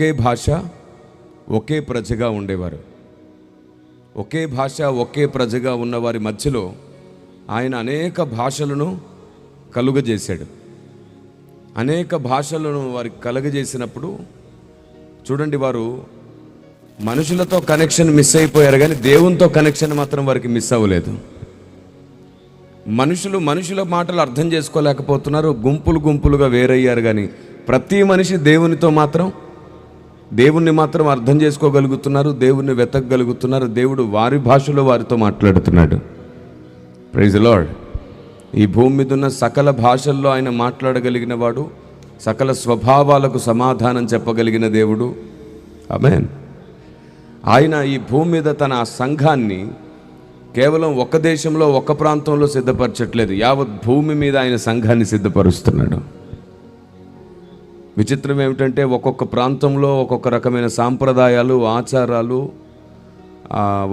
ఒకే భాష ఒకే ప్రజగా ఉండేవారు. ఒకే భాష ఒకే ప్రజగా ఉన్న వారి మధ్యలో ఆయన అనేక భాషలను కలుగజేశాడు. అనేక భాషలను వారికి కలుగజేసినప్పుడు చూడండి, వారు మనుషులతో కనెక్షన్ మిస్ అయిపోయారు, కానీ దేవునితో కనెక్షన్ మాత్రం వారికి మిస్ అవ్వలేదు. మనుషుల మాటలు అర్థం చేసుకోలేకపోతున్నారు, గుంపులుగా వేరయ్యారు, కానీ ప్రతి మనిషి దేవుణ్ణి మాత్రం అర్థం చేసుకోగలుగుతున్నారు, దేవుణ్ణి వెతకగలుగుతున్నారు. దేవుడు వారి భాషలో వారితో మాట్లాడుతున్నాడు. Praise the Lord. ఈ భూమి మీద ఉన్న సకల భాషల్లో ఆయన మాట్లాడగలిగిన వాడు, సకల స్వభావాలకు సమాధానం చెప్పగలిగిన దేవుడు. ఆమేన్. ఆయన ఈ భూమి మీద తన సంఘాన్ని కేవలం ఒక దేశంలో ఒక ప్రాంతంలో సిద్ధపరచట్లేదు, యావత్ భూమి మీద ఆయన సంఘాన్ని సిద్ధపరుస్తున్నాడు. విచిత్రం ఏమిటంటే ఒక్కొక్క ప్రాంతంలో ఒక్కొక్క రకమైన సాంప్రదాయాలు, ఆచారాలు,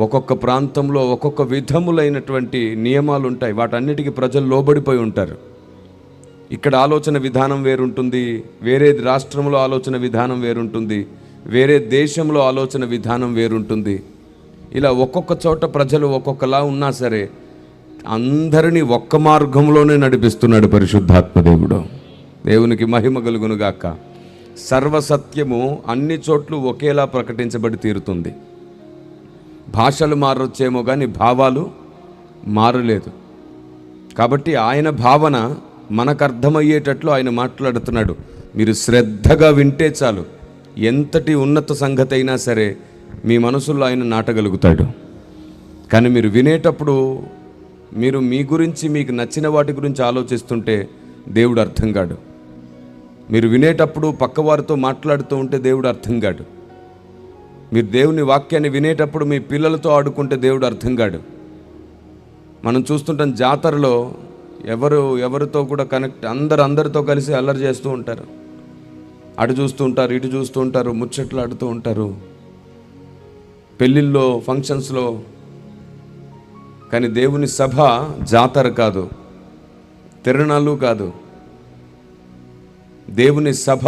ఒక్కొక్క ప్రాంతంలో ఒక్కొక్క విధములైనటువంటి నియమాలు ఉంటాయి. వాటన్నిటికీ ప్రజలు లోబడిపోయి ఉంటారు. ఇక్కడ ఆలోచన విధానం వేరుంటుంది, వేరే రాష్ట్రంలో ఆలోచన విధానం వేరుంటుంది, వేరే దేశంలో ఆలోచన విధానం వేరుంటుంది. ఇలా ఒక్కొక్క చోట ప్రజలు ఒక్కొక్కలా ఉన్నా సరే అందరినీ ఒక్క మార్గంలోనే నడిపిస్తున్నాడు పరిశుద్ధాత్మ దేవుడు. దేవునికి మహిమ కలుగునుగాక. సర్వసత్యము అన్ని చోట్ల ఒకేలా ప్రకటించబడి తీరుతుంది. భాషలు మారొచ్చేమో కానీ భావాలు మారలేదు. కాబట్టి ఆయన భావన మనకు అర్థమయ్యేటట్లు ఆయన మాట్లాడుతున్నాడు. మీరు శ్రద్ధగా వింటే చాలు, ఎంతటి ఉన్నత సంగతి అయినా సరే మీ మనసులో ఆయన నాటగలుగుతాడు. కానీ మీరు వినేటప్పుడు మీరు మీ గురించి, మీకు నచ్చిన వాటి గురించి ఆలోచిస్తుంటే దేవుడు అర్థం కాడు. మీరు వినేటప్పుడు పక్కవారితో మాట్లాడుతూ ఉంటే దేవుడు అర్థం కాడు. మీరు దేవుని వాక్యాన్ని వినేటప్పుడు మీ పిల్లలతో ఆడుకుంటే దేవుడు అర్థం కాడు. మనం చూస్తుంటాం, జాతరలో ఎవరితో కూడా కనెక్ట్, అందరితో కలిసి అల్లరి చేస్తూ ఉంటారు, అటు చూస్తూ ఉంటారు, ఇటు చూస్తూ ఉంటారు, ముచ్చట్లు ఆడుతూ ఉంటారు, పెళ్ళిళ్ళలో, ఫంక్షన్స్లో. కానీ దేవుని సభ జాతర కాదు, తిరణాలు కాదు. దేవుని సభ,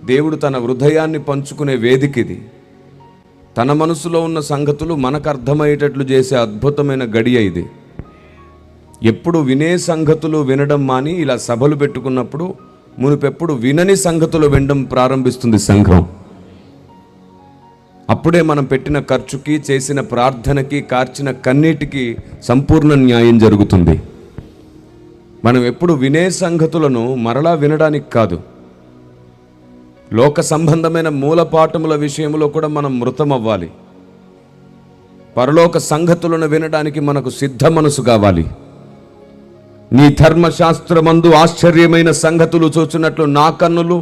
దేవుడు తన హృదయాన్ని పంచుకునే వేదిక ఇది. తన మనసులో ఉన్న సంగతులు మనకు అర్థమయ్యేటట్లు చేసే అద్భుతమైన గడియ ఇది. ఎప్పుడు వినే సంగతులు వినడం మాని ఇలా సభలు పెట్టుకున్నప్పుడు మునుపెప్పుడు వినని సంగతులు వినడం ప్రారంభిస్తుంది సంఘం. అప్పుడే మనం పెట్టిన ఖర్చుకి, చేసిన ప్రార్థనకి, కార్చిన కన్నీటికి సంపూర్ణ న్యాయం జరుగుతుంది. మనం ఎప్పుడు వినే సంగతులను మరలా వినడానికి కాదు, లోక సంబంధమైన మూలపాఠముల విషయంలో కూడా మనం మృతమవ్వాలి. పరలోక సంగతులను వినడానికి మనకు సిద్ధ మనసు కావాలి. నీ ధర్మశాస్త్రమందు ఆశ్చర్యమైన సంగతులు చూచున్నట్లు నా కన్నులు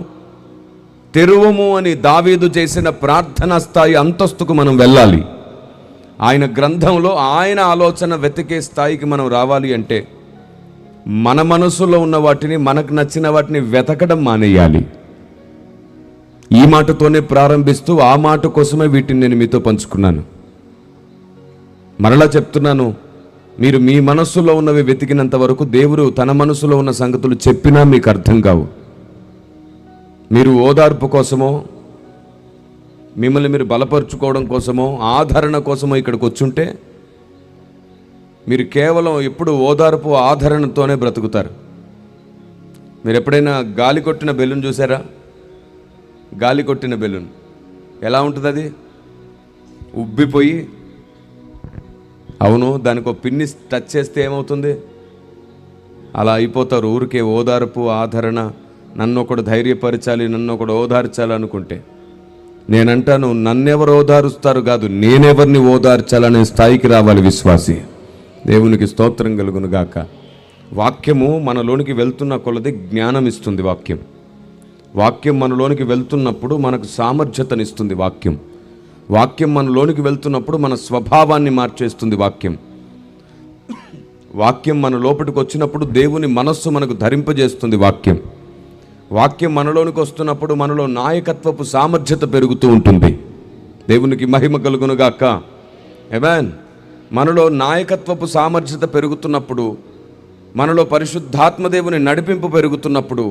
తెరువము అని దావీదు చేసిన ప్రార్థనా స్థాయి అంతస్తుకు మనం వెళ్ళాలి. ఆయన గ్రంథంలో ఆయన ఆలోచన వెతికే స్థాయికి మనం రావాలి అంటే మన మనసులో ఉన్న వాటిని, మనకు నచ్చిన వాటిని వెతకడం మానేయాలి. ఈ మాటతోనే ప్రారంభిస్తూ ఆ మాట కోసమే వీటిని నేను మీతో పంచుకున్నాను. మరలా చెప్తున్నాను, మీరు మీ మనస్సులో ఉన్నవి వెతికినంత వరకు దేవుడు తన మనసులో ఉన్న సంగతులు చెప్పినా మీకు అర్థం కావు. మీరు ఓదార్పు కోసమో, మిమ్మల్ని మీరు బలపరుచుకోవడం కోసమో, ఆదరణ కోసమో ఇక్కడికి వచ్చుంటే మీరు కేవలం ఎప్పుడు ఓదార్పు, ఆదరణతోనే బ్రతుకుతారు. మీరు ఎప్పుడైనా గాలి కొట్టిన బెలూన్ చూసారా? గాలి కొట్టిన బెలూన్ ఎలా ఉంటుంది? అది ఉబ్బిపోయి, అవును, దానికి ఒక పిన్ని టచ్ చేస్తే ఏమవుతుంది? అలా అయిపోతారు. ఊరికే ఓదార్పు, ఆదరణ, నన్ను ఒకడు ధైర్యపరచాలి, నన్ను ఒకడు ఓదార్చాలి అనుకుంటే. నేనంటాను, నన్నెవరు ఓదారుస్తారు కాదు, నేనెవరిని ఓదార్చాలనే స్థాయికి రావాలి విశ్వాసి. దేవునికి స్తోత్రం కలుగును గాక. వాక్యము మనలోనికి వెళ్తున్న కొలది జ్ఞానం ఇస్తుంది. వాక్యం మనలోనికి వెళ్తున్నప్పుడు మనకు సామర్థ్యతనిస్తుంది. వాక్యం మనలోనికి వెళ్తున్నప్పుడు మన స్వభావాన్ని మార్చేస్తుంది. వాక్యం మన లోపలికి వచ్చినప్పుడు దేవుని మనస్సు మనకు ధరింపజేస్తుంది. వాక్యం మనలోనికి వస్తున్నప్పుడు మనలో నాయకత్వపు సామర్థ్యత పెరుగుతూ ఉంటుంది. దేవునికి మహిమ కలుగునుగాక. ఆమేన్. మనలో నాయకత్వపు సామర్థ్యత పెరుగుతున్నప్పుడు, మనలో పరిశుద్ధాత్మ దేవుని నడిపింపు పెరుగుతున్నప్పుడు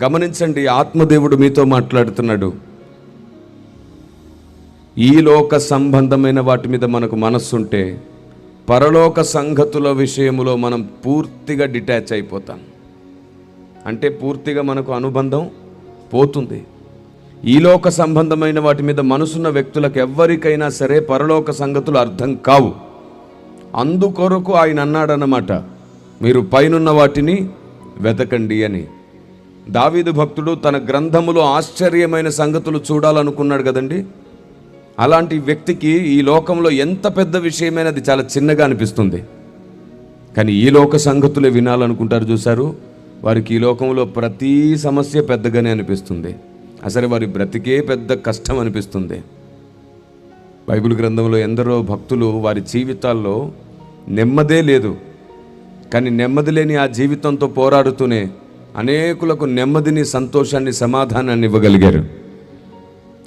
గమనించండి, ఆత్మదేవుడు మీతో మాట్లాడుతున్నాడు. ఈ లోక సంబంధమైన వాటి మీద మనకు మనస్సుంటే పరలోక సంగతుల విషయములో మనం పూర్తిగా డిటాచ్ అయిపోతాం. అంటే పూర్తిగా మనకు అనుబంధం పోతుంది. ఈ లోక సంబంధమైన వాటి మీద మనసున్న వ్యక్తులకు ఎవ్వరికైనా సరే పరలోక సంగతులు అర్థం కావు. అందుకొరకు ఆయన అన్నాడన్నమాట, మీరు పైనున్న వాటిని వెతకండి అని. దావీదు భక్తుడు తన గ్రంథములో ఆశ్చర్యమైన సంగతులు చూడాలనుకున్నాడు కదండి. అలాంటి వ్యక్తికి ఈ లోకంలో ఎంత పెద్ద విషయమైనది చాలా చిన్నగా అనిపిస్తుంది. కానీ ఈ లోక సంగతులే వినాలనుకుంటారు చూశారు, వారికి ఈ లోకంలో ప్రతి సమస్య పెద్దగానే అనిపిస్తుంది. అసలు వారి బ్రతికే పెద్ద కష్టం అనిపిస్తుంది. బైబిల్ గ్రంథంలో ఎందరో భక్తులు వారి జీవితాల్లో నెమ్మదే లేదు, కానీ నెమ్మది లేని ఆ జీవితంతో పోరాడుతూనే అనేకులకు నెమ్మదిని, సంతోషాన్ని, సమాధానాన్ని ఇవ్వగలిగారు.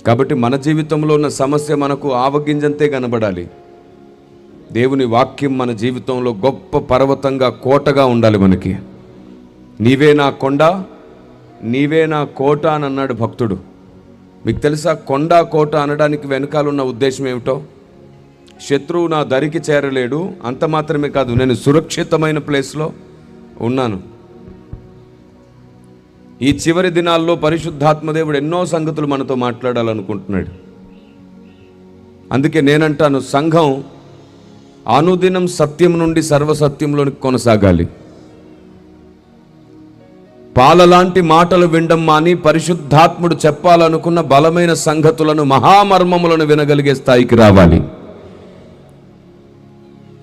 కాబట్టి మన జీవితంలో ఉన్న సమస్య మనకు ఆవగింజంతే కనబడాలి. దేవుని వాక్యం మన జీవితంలో గొప్ప పర్వతంగా, కోటగా ఉండాలి మనకి. నీవే నా కొండ, నీవే నా కోట అని అన్నాడు భక్తుడు. మీకు తెలుసా, కొండ కోట అనడానికి వెనకాలన్న ఉద్దేశం ఏమిటో? శత్రువు నా దరికి చేరలేడు, అంత మాత్రమే కాదు, నేను సురక్షితమైన ప్లేస్లో ఉన్నాను. ఈ చివరి దినాల్లో పరిశుద్ధాత్మదేవుడు ఎన్నో సంగతులు మనతో మాట్లాడాలనుకుంటున్నాడు. అందుకే నేనంటాను, సంఘం అనుదినం సత్యం నుండి సర్వసత్యంలోనికి కొనసాగాలి. పాలలాంటి మాటలు వినడం మాని పరిశుద్ధాత్ముడు చెప్పాలనుకున్న బలమైన సంగతులను, మహామర్మములను వినగలిగే స్థాయికి రావాలి.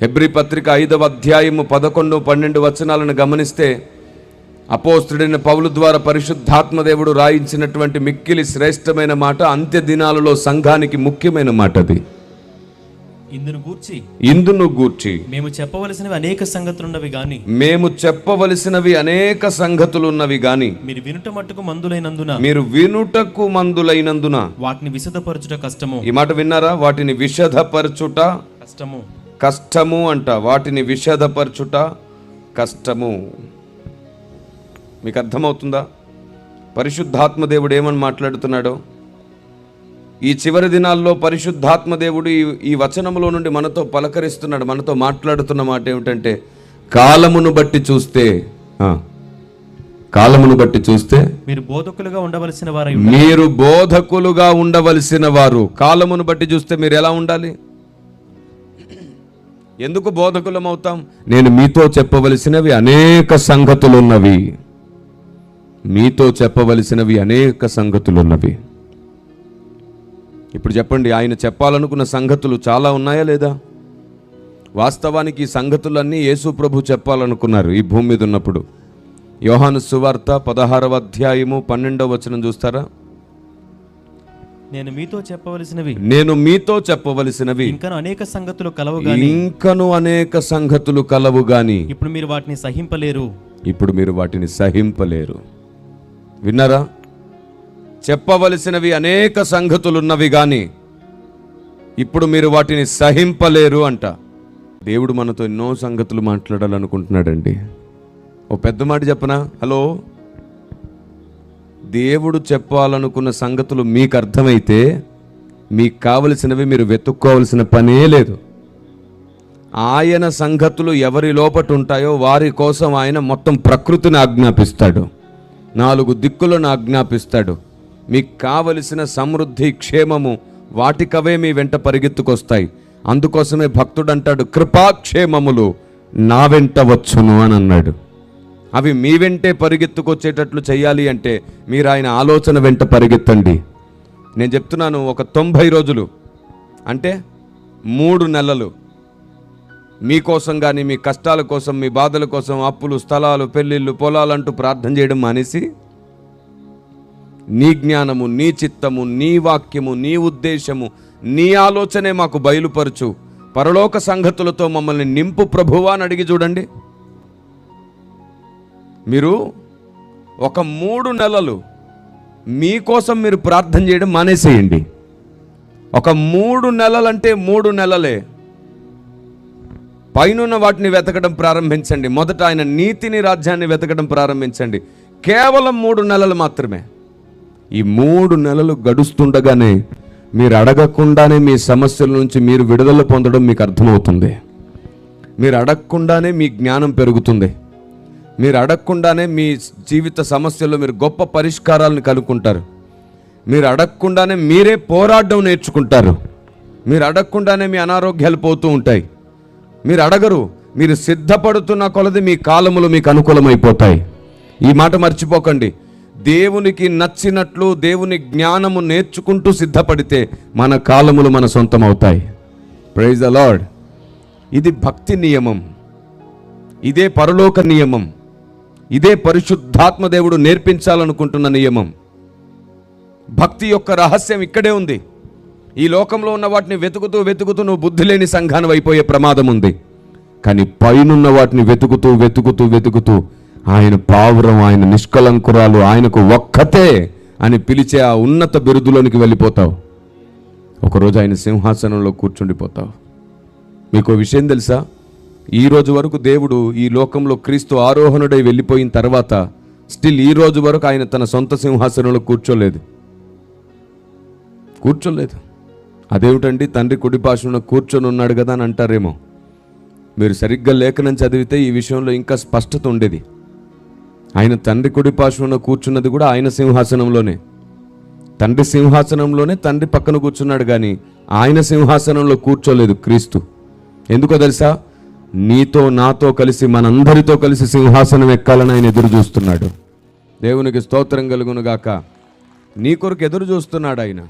హెబ్రీ పత్రిక 5వ అధ్యాయము 11, 12 వచనాలను గమనిస్తే అపోస్తలుడైన పౌలు ద్వారా పరిశుద్ధాత్మదేవుడు రాయించినటువంటి మిక్కిలి శ్రేష్టమైన మాట, అంత్య దినాలలో సంఘానికి ముఖ్యమైన మాట అది. ఇందును గూర్చి మేము చెప్పవలసినవి అనేక సంగతులున్నవి గాని మీరు వినుటకు మందులైనందున వాటిని విశదపరచుట కష్టము. ఈ మాట విన్నారా? వాటిని విశదపరచుట కష్టము అంట. వాటిని విశదపరచుట కష్టము. మీకు అర్థమవుతుందా పరిశుద్ధాత్మదేవుడు ఏమని మాట్లాడుతున్నాడో? ఈ చివరి దినాల్లో పరిశుద్ధాత్మదేవుడు ఈ వచనంలో నుండి మనతో పలకరిస్తున్నాడు, మనతో మాట్లాడుతున్న మాట ఏమిటంటే, కాలమును బట్టి చూస్తే మీరు బోధకులుగా ఉండవలసిన వారు. కాలమును బట్టి చూస్తే మీరు ఎలా ఉండాలి? ఎందుకు బోధకులం అవుతాం? నేను మీతో చెప్పవలసినవి అనేక సంగతులున్నవి. ఇప్పుడు చెప్పండి, ఆయన చెప్పాలనుకున్న సంగతులు చాలా ఉన్నాయా లేదా? వాస్తవానికి ఈ సంగతులన్నీ యేసు ప్రభు చెప్పాలనుకున్నారు ఈ భూమి మీద ఉన్నప్పుడు. యోహాను సువార్త 16వ అధ్యాయము 12వ వచనం చూస్తారా? నేను మీతో చెప్పవలసినవి ఇంకను అనేక సంగతులు కలవు గాని ఇప్పుడు మీరు వాటిని సహింపలేరు. విన్నారా? చెప్పవలసినవి అనేక సంగతులున్నవి గాని ఇప్పుడు మీరు వాటిని సహింపలేరు అంట. దేవుడు మనతో ఎన్నో సంగతులు మాట్లాడాలనుకుంటున్నాడండి. ఓ పెద్ద మాట చెప్పనా? హలో, దేవుడు చెప్పాలనుకున్న సంగతులు మీకు అర్థమైతే మీకు కావలసినవి మీరు వెతుక్కోవలసిన పనే లేదు. ఆయన సంగతులు ఎవరి లోపట ఉంటాయో వారి కోసం ఆయన మొత్తం ప్రకృతిని ఆజ్ఞాపిస్తాడు, 4 దిక్కులను ఆజ్ఞాపిస్తాడు. మీకు కావలసిన సమృద్ధి, క్షేమము వాటికవే మీ వెంట పరిగెత్తుకొస్తాయి. అందుకోసమే భక్తుడు అంటాడు, కృపాక్షేమములు నా వెంట వచ్చును అని అన్నాడు. అవి మీ వెంటే పరిగెత్తుకొచ్చేటట్లు చేయాలి అంటే మీరు ఆయన ఆలోచన వెంట పరిగెత్తండి. నేను చెప్తున్నాను, ఒక 90 రోజులు అంటే 3 నెలలు మీకోసం కానీ, మీ కష్టాల కోసం, మీ బాధల కోసం అప్పులు, స్థలాలు, పెళ్ళిళ్ళు, పొలాలంటూ ప్రార్థన చేయడం మానేసి నీ జ్ఞానము, నీ చిత్తము, నీ వాక్యము, నీ ఉద్దేశము, నీ ఆలోచనే మాకు బయలుపరచు, పరలోక సంగతులతో మమ్మల్ని నింపు ప్రభువా అని అడిగి చూడండి. మీరు ఒక 3 నెలలు మీకోసం మీరు ప్రార్థన చేయడం మానేసేయండి. ఒక 3 నెలలంటే 3 నెలలే పైనున్న వాటిని వెతకడం ప్రారంభించండి. మొదట ఆయన నీతిని, రాజ్యాన్ని వెతకడం ప్రారంభించండి. కేవలం 3 నెలలు మాత్రమే. ఈ 3 నెలలు గడుస్తుండగానే మీరు అడగకుండానే మీ సమస్యల నుంచి మీరు విడుదల పొందడం మీకు అర్థమవుతుంది. మీరు అడగకుండానే మీ జ్ఞానం పెరుగుతుంది. మీరు అడగకుండానే మీ జీవిత సమస్యల్లో మీరు గొప్ప పరిష్కారాలను కనుక్కుంటారు. మీరు అడగకుండానే మీరే పోరాడడం నేర్చుకుంటారు. మీరు అడగకుండానే మీ అనారోగ్యాలు పోతూ ఉంటాయి. మీరు అడగరు, మీరు సిద్ధపడుతున్న కొలది మీ కాలములు మీకు అనుకూలమైపోతాయి. ఈ మాట మర్చిపోకండి. దేవునికి నచ్చినట్లు దేవుని జ్ఞానము నేర్చుకుంటూ సిద్ధపడితే మన కాలములు మన సొంతం అవుతాయి. Praise the Lord. ఇది భక్తి నియమం, ఇదే పరలోక నియమం, ఇదే పరిశుద్ధాత్మ దేవుడు నేర్పించాలనుకుంటున్న నియమం. భక్తి యొక్క రహస్యం ఇక్కడే ఉంది. ఈ లోకంలో ఉన్న వాటిని వెతుకుతూ వెతుకుతూ నువ్వు బుద్ధి లేని సంఘానం అయిపోయే ప్రమాదం ఉంది. కానీ పైనున్న వాటిని వెతుకుతూ వెతుకుతూ వెతుకుతూ ఆయన పావురం, ఆయన నిష్కలంకురాలు, ఆయనకు ఒక్కతే అని పిలిచే ఆ ఉన్నత బిరుదులోనికి వెళ్ళిపోతావు. ఒకరోజు ఆయన సింహాసనంలో కూర్చుండిపోతావు. మీకు విషయం తెలుసా? ఈ రోజు వరకు దేవుడు ఈ లోకంలో క్రీస్తు ఆరోహణుడై వెళ్ళిపోయిన తర్వాత స్టిల్ ఈ రోజు వరకు ఆయన తన సొంత సింహాసనంలో కూర్చోలేదు. అదేమిటండి, తండ్రి కుడిపార్శ్వన కూర్చొని ఉన్నాడు కదా అని అంటారేమో. మీరు సరిగ్గా లేఖనం చదివితే ఈ విషయంలో ఇంకా స్పష్టత ఉండేది. ఆయన తండ్రి కుడిపార్శ్వన కూర్చున్నది కూడా ఆయన సింహాసనంలోనే. తండ్రి సింహాసనంలోనే తండ్రి పక్కన కూర్చున్నాడు, కానీ ఆయన సింహాసనంలో కూర్చోలేదు క్రీస్తు. ఎందుకో తెలుసా? నీతో నాతో కలిసి మనందరితో కలిసి సింహాసనం ఎక్కాలని ఆయన ఎదురు చూస్తున్నాడు. దేవునికి స్తోత్రం కలుగును గాక. నీ కొరకు ఎదురు చూస్తున్నాడు ఆయన.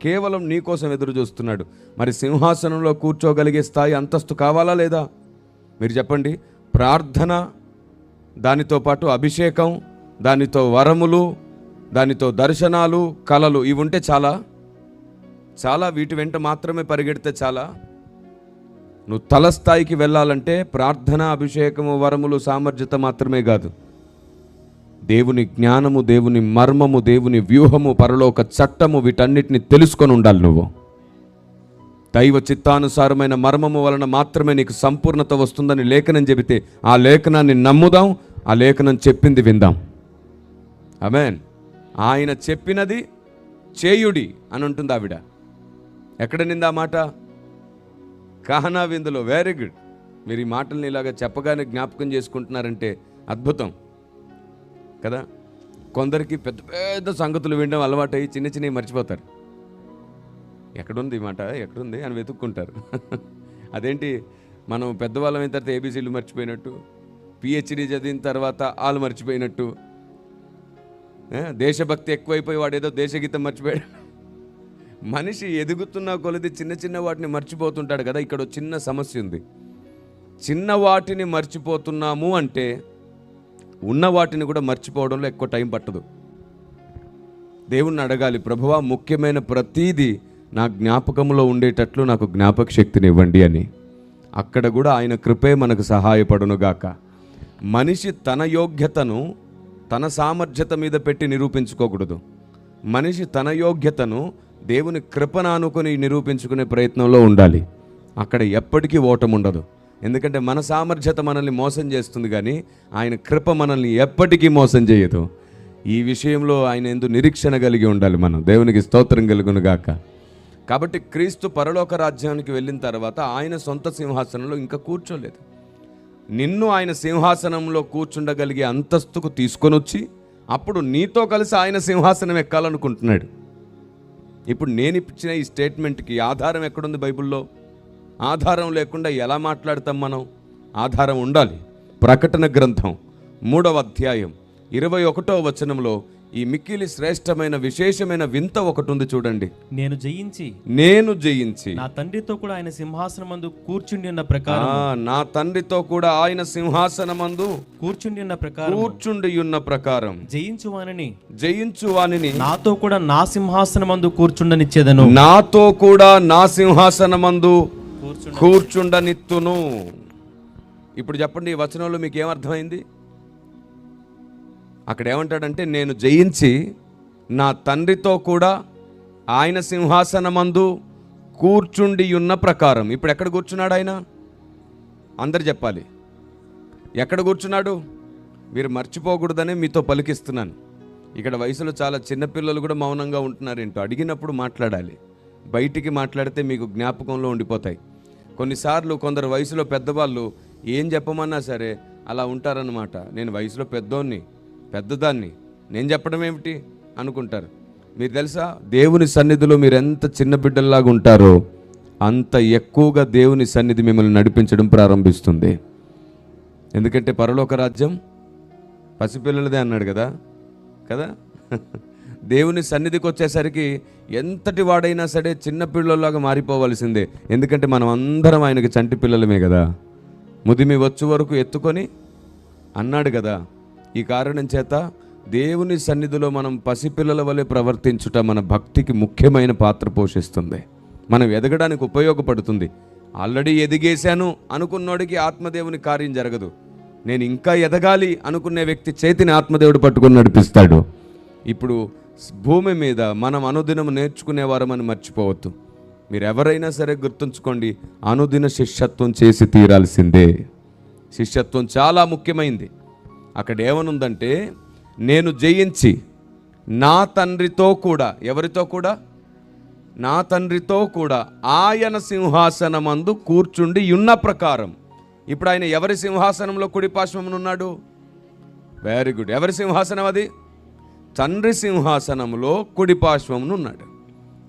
కేవలం నీ కోసం ఎదురు చూస్తున్నాడు. మరి సింహాసనంలో కూర్చోగలిగే స్థాయి అంతస్తు కావాలా లేదా? మీరు చెప్పండి. ప్రార్థన, దానితో పాటు అభిషేకం, దానితో వరములు, దానితో దర్శనాలు, కలలు, ఇవి ఉంటే చాలా వీటి వెంట మాత్రమే పరిగెడితే చాలా? నువ్వు తలస్థాయికి వెళ్ళాలంటే ప్రార్థన, అభిషేకము, వరములు, సామర్థ్యత మాత్రమే కాదు, దేవుని జ్ఞానము, దేవుని మర్మము, దేవుని వ్యూహము, పరలోక చట్టము, వీటన్నిటిని తెలుసుకొని ఉండాలి నువ్వు. దైవ చిత్తానుసారమైన మర్మము వలన మాత్రమే నీకు సంపూర్ణత వస్తుందని లేఖనం చెబితే ఆ లేఖనాన్ని నమ్ముదాం, ఆ లేఖనం చెప్పింది విందాం. ఆమేన్. ఆయన చెప్పినది చేయుడి అని ఉంటుంది ఆవిడ. ఎక్కడ నిందా మాట? కానా విందులో. Very good. మీరు ఈ మాటల్ని ఇలాగ చెప్పగానే జ్ఞాపకం చేసుకుంటున్నారంటే అద్భుతం కదా. కొందరికి పెద్ద పెద్ద సంగతులు వినడం అలవాటు అయ్యి చిన్న చిన్నవి మర్చిపోతారు. ఎక్కడుంది ఈ మాట, ఎక్కడుంది అని వెతుక్కుంటారు. అదేంటి, మనం పెద్దవాళ్ళం అయిన తర్వాత ఏబీసీలు మర్చిపోయినట్టు, పిహెచ్డీ చదివిన తర్వాత వాళ్ళు మర్చిపోయినట్టు, దేశభక్తి ఎక్కువైపోయి వాడు ఏదో దేశగీతం మర్చిపోయాడు. మనిషి ఎదుగుతున్న కొలది చిన్న చిన్న వాటిని మర్చిపోతుంటాడు కదా. ఇక్కడ చిన్న సమస్య ఉంది. చిన్న వాటిని మర్చిపోతున్నాము అంటే ఉన్న వాటిని కూడా మర్చిపోవడంలో ఎక్కువ టైం పట్టదు. దేవుణ్ణి అడగాలి, ప్రభువా ముఖ్యమైన ప్రతీది నా జ్ఞాపకంలో ఉండేటట్లు నాకు జ్ఞాపక శక్తిని ఇవ్వండి అని. అక్కడ కూడా ఆయన కృపే మనకు సహాయపడునుగాక. మనిషి తన యోగ్యతను తన సామర్థ్యత మీద పెట్టి నిరూపించుకోకూడదు. మనిషి తన యోగ్యతను దేవుని కృపను ఆనుకొని నిరూపించుకునే ప్రయత్నంలో ఉండాలి. అక్కడ ఎప్పటికీ ఓటమి ఉండదు. ఎందుకంటే మన సామర్థ్యత మనల్ని మోసం చేస్తుంది, కానీ ఆయన కృప మనల్ని ఎప్పటికీ మోసం చేయదు. ఈ విషయంలో ఆయన యందు నిరీక్షణ కలిగి ఉండాలి మనం. దేవునికి స్తోత్రం కలుగునుగాక. కాబట్టి క్రీస్తు పరలోక రాజ్యానికి వెళ్ళిన తర్వాత ఆయన సొంత సింహాసనంలో ఇంకా కూర్చోలేదు. నిన్ను ఆయన సింహాసనంలో కూర్చుండగలిగే అంతస్తుకు తీసుకొని వచ్చి అప్పుడు నీతో కలిసి ఆయన సింహాసనం ఎక్కాలనుకుంటున్నాడు. ఇప్పుడు నేను ఇచ్చిన ఈ స్టేట్మెంట్కి ఆధారం ఎక్కడుంది బైబిల్లో? ఆధారం లేకుండా ఎలా మాట్లాడతాం మనం? ఆధారం ఉండాలి. ప్రకటన గ్రంథం 3వ అధ్యాయం 21వ వచనంలో ఈ మిక్కిలి శ్రేష్టమైన విశేషమైన వింత ఒకటి ఉంది చూడండి. నేను జయించి నా తండ్రితో కూడా ఆయన సింహాసనమందు కూర్చుండి ఉన్న ప్రకారం, నా తండ్రితో కూడా ఆయన సింహాసనమందు కూర్చుండి ఉన్న ప్రకారం జయించు వానిని నాతో కూడా నా సింహాసనమందు కూర్చుండనిచ్చేదను. నాతో కూడా నా సింహాసనమందు కూర్చుండనిత్తును. ఇప్పుడు చెప్పండి, ఈ వచనంలో మీకు ఏమర్థమైంది? అక్కడ ఏమంటాడంటే, నేను జయించి నా తండ్రితో కూడా ఆయన సింహాసనమందు కూర్చుండి ఉన్న ప్రకారం. ఇప్పుడు ఎక్కడ కూర్చున్నాడు ఆయన? అందరు చెప్పాలి. ఎక్కడ కూర్చున్నాడు? మీరు మర్చిపోకూడదనే మీతో పలికిస్తున్నాను. ఇక్కడ వయసులో చాలా చిన్నపిల్లలు కూడా మౌనంగా ఉంటున్నారేంటో. అడిగినప్పుడు మాట్లాడాలి. బయటికి మాట్లాడితే మీకు జ్ఞాపకంలో ఉండిపోతాయి. కొన్నిసార్లు కొందరు వయసులో పెద్దవాళ్ళు ఏం చెప్పమన్నా సరే అలా ఉంటారన్నమాట. నేను వయసులో పెద్దదాన్ని నేను చెప్పడం ఏమిటి అనుకుంటారు. మీరు తెలుసా, దేవుని సన్నిధిలో మీరు ఎంత చిన్న బిడ్డల్లాగా ఉంటారో అంత ఎక్కువగా దేవుని సన్నిధి మిమ్మల్ని నడిపించడం ప్రారంభిస్తుంది. ఎందుకంటే పరలోక రాజ్యం పసిపిల్లలదే అన్నాడు కదా. దేవుని సన్నిధికి వచ్చేసరికి ఎంతటి వాడైనా సరే చిన్న పిల్లల్లాగా మారిపోవలసిందే. ఎందుకంటే మనం అందరం ఆయనకి చంటి పిల్లలమే కదా. ముదిమి వచ్చు వరకు ఎత్తుకొని అన్నాడు కదా. ఈ కారణం చేత దేవుని సన్నిధిలో మనం పసిపిల్లల వలె ప్రవర్తించుట మన భక్తికి ముఖ్యమైన పాత్ర పోషిస్తుంది. మనం ఎదగడానికి ఉపయోగపడుతుంది. ఆల్రెడీ ఎదిగేశాను అనుకున్నోడికి ఆత్మదేవుని కార్యం జరగదు. నేను ఇంకా ఎదగాలి అనుకునే వ్యక్తి చేతిని ఆత్మదేవుడు పట్టుకొని నడిపిస్తాడు. ఇప్పుడు భూమి మీద మనం అనుదినం నేర్చుకునేవారమని మర్చిపోవద్దు. మీరు ఎవరైనా సరే గుర్తుంచుకోండి, అనుదిన శిష్యత్వం చేసి తీరాల్సిందే. శిష్యత్వం చాలా ముఖ్యమైంది. అక్కడ ఏమనుందంటే, నేను జయించి నా తండ్రితో కూడా, ఎవరితో కూడా? నా తండ్రితో కూడా ఆయన సింహాసనమందు కూర్చుండి ఉన్న ప్రకారం. ఇప్పుడు ఆయన ఎవరి సింహాసనంలో కుడిపార్శ్వమున ఉన్నాడు? Very good. ఎవరి సింహాసనం అది? తండ్రి సింహాసనంలో కుడిపార్శ్వమున ఉన్నాడు.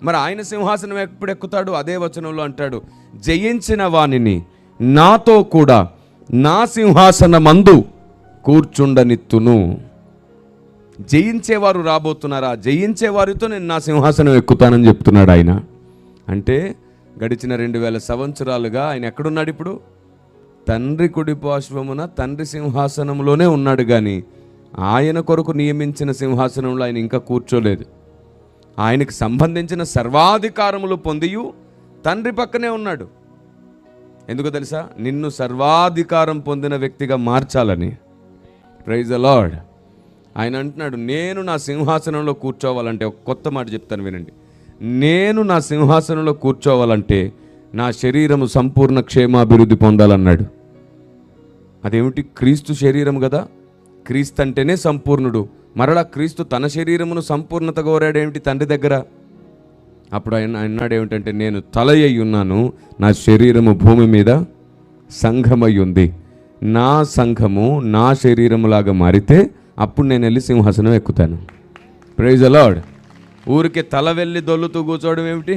మరి ఆయన సింహాసనం ఎప్పుడు ఎక్కుతాడు? అదే వచనంలో అంటాడు, జయించిన వానిని నాతో కూడా నా సింహాసనమందు కూర్చుండనిత్తును. జయించేవారు రాబోతున్నారా? జయించే వారితో నేను నా సింహాసనం ఎక్కుతానని చెప్తున్నాడు ఆయన. అంటే గడిచిన 2000 సంవత్సరాలుగా ఆయన ఎక్కడున్నాడు? ఇప్పుడు తండ్రి కుడిపార్శ్వమున తండ్రి సింహాసనంలోనే ఉన్నాడు. కానీ ఆయన కొరకు నియమించిన సింహాసనంలో ఆయన ఇంకా కూర్చోలేదు. ఆయనకు సంబంధించిన సర్వాధికారములు పొందియు తండ్రి పక్కనే ఉన్నాడు. ఎందుకు తెలుసా? నిన్ను సర్వాధికారం పొందిన వ్యక్తిగా మార్చాలని. Praise the Lord. ఆయన అంటున్నాడు, నేను నా సింహాసనంలో కూర్చోవాలంటే, ఒక కొత్త మాట చెప్తాను వినండి. నేను నా సింహాసనంలో కూర్చోవాలంటే నా శరీరము సంపూర్ణ క్షేమాభివృద్ధి పొందాలన్నాడు. అదేమిటి? క్రీస్తు శరీరం కదా. క్రీస్తు అంటేనే సంపూర్ణుడు. మరలా క్రీస్తు తన శరీరమును సంపూర్ణత కోరాడేమిటి తండ్రి దగ్గర? అప్పుడు ఆయన అన్నాడు ఏమిటంటే, నేను తల అయి ఉన్నాను, నా శరీరము భూమి మీద సంఘమై ఉంది. నా సంఘము నా శరీరములాగా మారితే అప్పుడు నేను వెళ్ళి సింహాసనం ఎక్కుతాను. Praise the lord. ఊరికే తల వెళ్ళి దొల్లుతూ కూర్చోవడం ఏమిటి?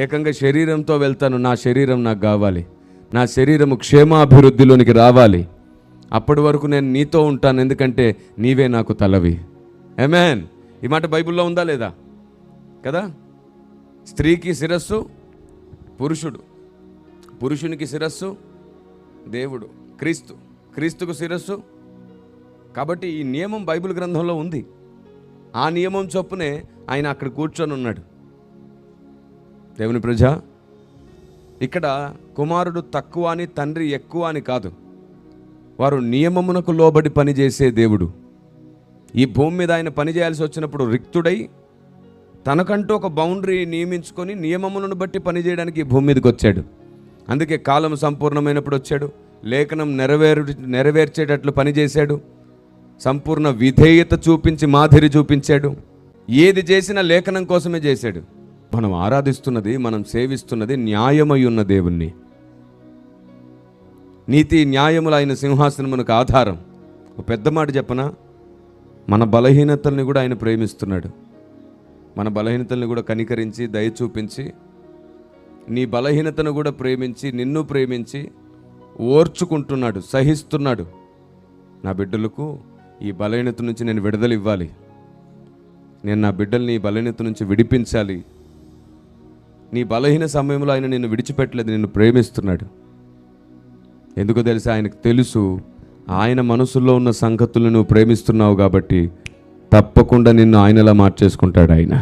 ఏకంగా శరీరంతో వెళ్తాను. నా శరీరం నాకు కావాలి. నా శరీరము క్షేమాభివృద్ధిలోనికి రావాలి. అప్పటి వరకు నేను నీతో ఉంటాను, ఎందుకంటే నీవే నాకు తలవి. ఆమేన్. ఈ మాట బైబిల్లో ఉందా లేదా? కదా. స్త్రీకి శిరస్సు పురుషుడు, పురుషునికి శిరస్సు దేవుడు, క్రీస్తుకు శిరస్సు. కాబట్టి ఈ నియమం బైబిల్ గ్రంథంలో ఉంది. ఆ నియమం చొప్పునే ఆయన అక్కడ కూర్చొని ఉన్నాడు. దేవుని ప్రజ, ఇక్కడ కుమారుడు తక్కువ అని తండ్రి ఎక్కువ అని కాదు. వారు నియమమునకు లోబడి పనిచేసే దేవుడు. ఈ భూమి మీద ఆయన పనిచేయాల్సి వచ్చినప్పుడు రిక్తుడై తనకంటూ ఒక బౌండరీ నియమించుకొని నియమములను బట్టి పనిచేయడానికి ఈ భూమి మీదకి వచ్చాడు. అందుకే కాలం సంపూర్ణమైనప్పుడు వచ్చాడు. లేఖనం నెరవేర్చేటట్లు పనిచేశాడు. సంపూర్ణ విధేయత చూపించి మాదిరి చూపించాడు. ఏది చేసినా లేఖనం కోసమే చేశాడు. మనం ఆరాధిస్తున్నది, మనం సేవిస్తున్నది న్యాయమై ఉన్న దేవుణ్ణి. నీతి న్యాయములు ఆయన సింహాసనమునకు ఆధారం. ఒక పెద్ద మాట చెప్పనా? మన బలహీనతల్ని కూడా ఆయన ప్రేమిస్తున్నాడు. మన బలహీనతల్ని కూడా కనికరించి దయ చూపించి, నీ బలహీనతను కూడా ప్రేమించి, నిన్ను ప్రేమించి ఓర్చుకుంటున్నాడు, సహిస్తున్నాడు. నా బిడ్డలకు ఈ బలహీనత నుంచి నేను విడుదల ఇవ్వాలి. నేను నా బిడ్డల్ని ఈ బలహీనత నుంచి విడిపించాలి. నీ బలహీన సమయంలో ఆయన నిన్ను విడిచిపెట్టలేదు, నిన్ను ప్రేమిస్తున్నాడు. ఎందుకో తెలుసా? ఆయనకు తెలుసు ఆయన మనసులో ఉన్న సంగతులను నువ్వు ప్రేమిస్తున్నావు కాబట్టి తప్పకుండా నిన్ను ఆయనలా మార్చేసుకుంటాడు ఆయన.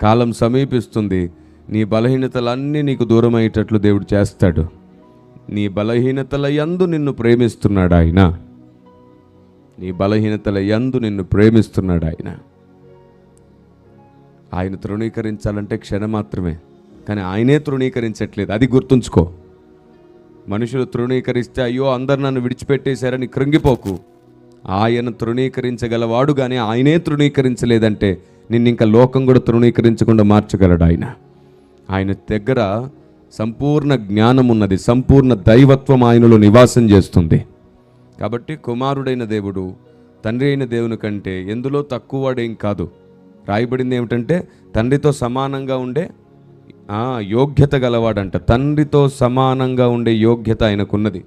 కాలం సమీపిస్తుంది. నీ బలహీనతలన్నీ నీకు దూరం అయ్యేటట్లు దేవుడు చేస్తాడు. నీ బలహీనతల యందు నిన్ను ప్రేమిస్తున్నాడు ఆయన. నీ బలహీనతల యందు నిన్ను ప్రేమిస్తున్నాడు ఆయన. ఆయన తృణీకరించాలంటే క్షణం మాత్రమే, కానీ ఆయనే తృణీకరించట్లేదు. అది గుర్తుంచుకో. మనుషులు తృణీకరిస్తే అయ్యో అందరు నన్ను విడిచిపెట్టేశారని కృంగిపోకు. ఆయన తృణీకరించగలవాడు, కానీ ఆయనే తృణీకరించలేదంటే నిన్ను ఇంకా లోకం కూడా తృణీకరించకుండా మార్చగలడు ఆయన. ఆయన దగ్గర సంపూర్ణ జ్ఞానం ఉన్నది, సంపూర్ణ దైవత్వం ఆయనలో నివాసం చేస్తుంది. కాబట్టి కుమారుడైన దేవుడు తండ్రి అయిన దేవుని కంటే ఎందులో తక్కువవాడేం కాదు. రాయబడింది ఏమిటంటే తండ్రితో సమానంగా ఉండే యోగ్యత గలవాడంట. తండ్రితో సమానంగా ఉండే యోగ్యత ఆయనకున్నది.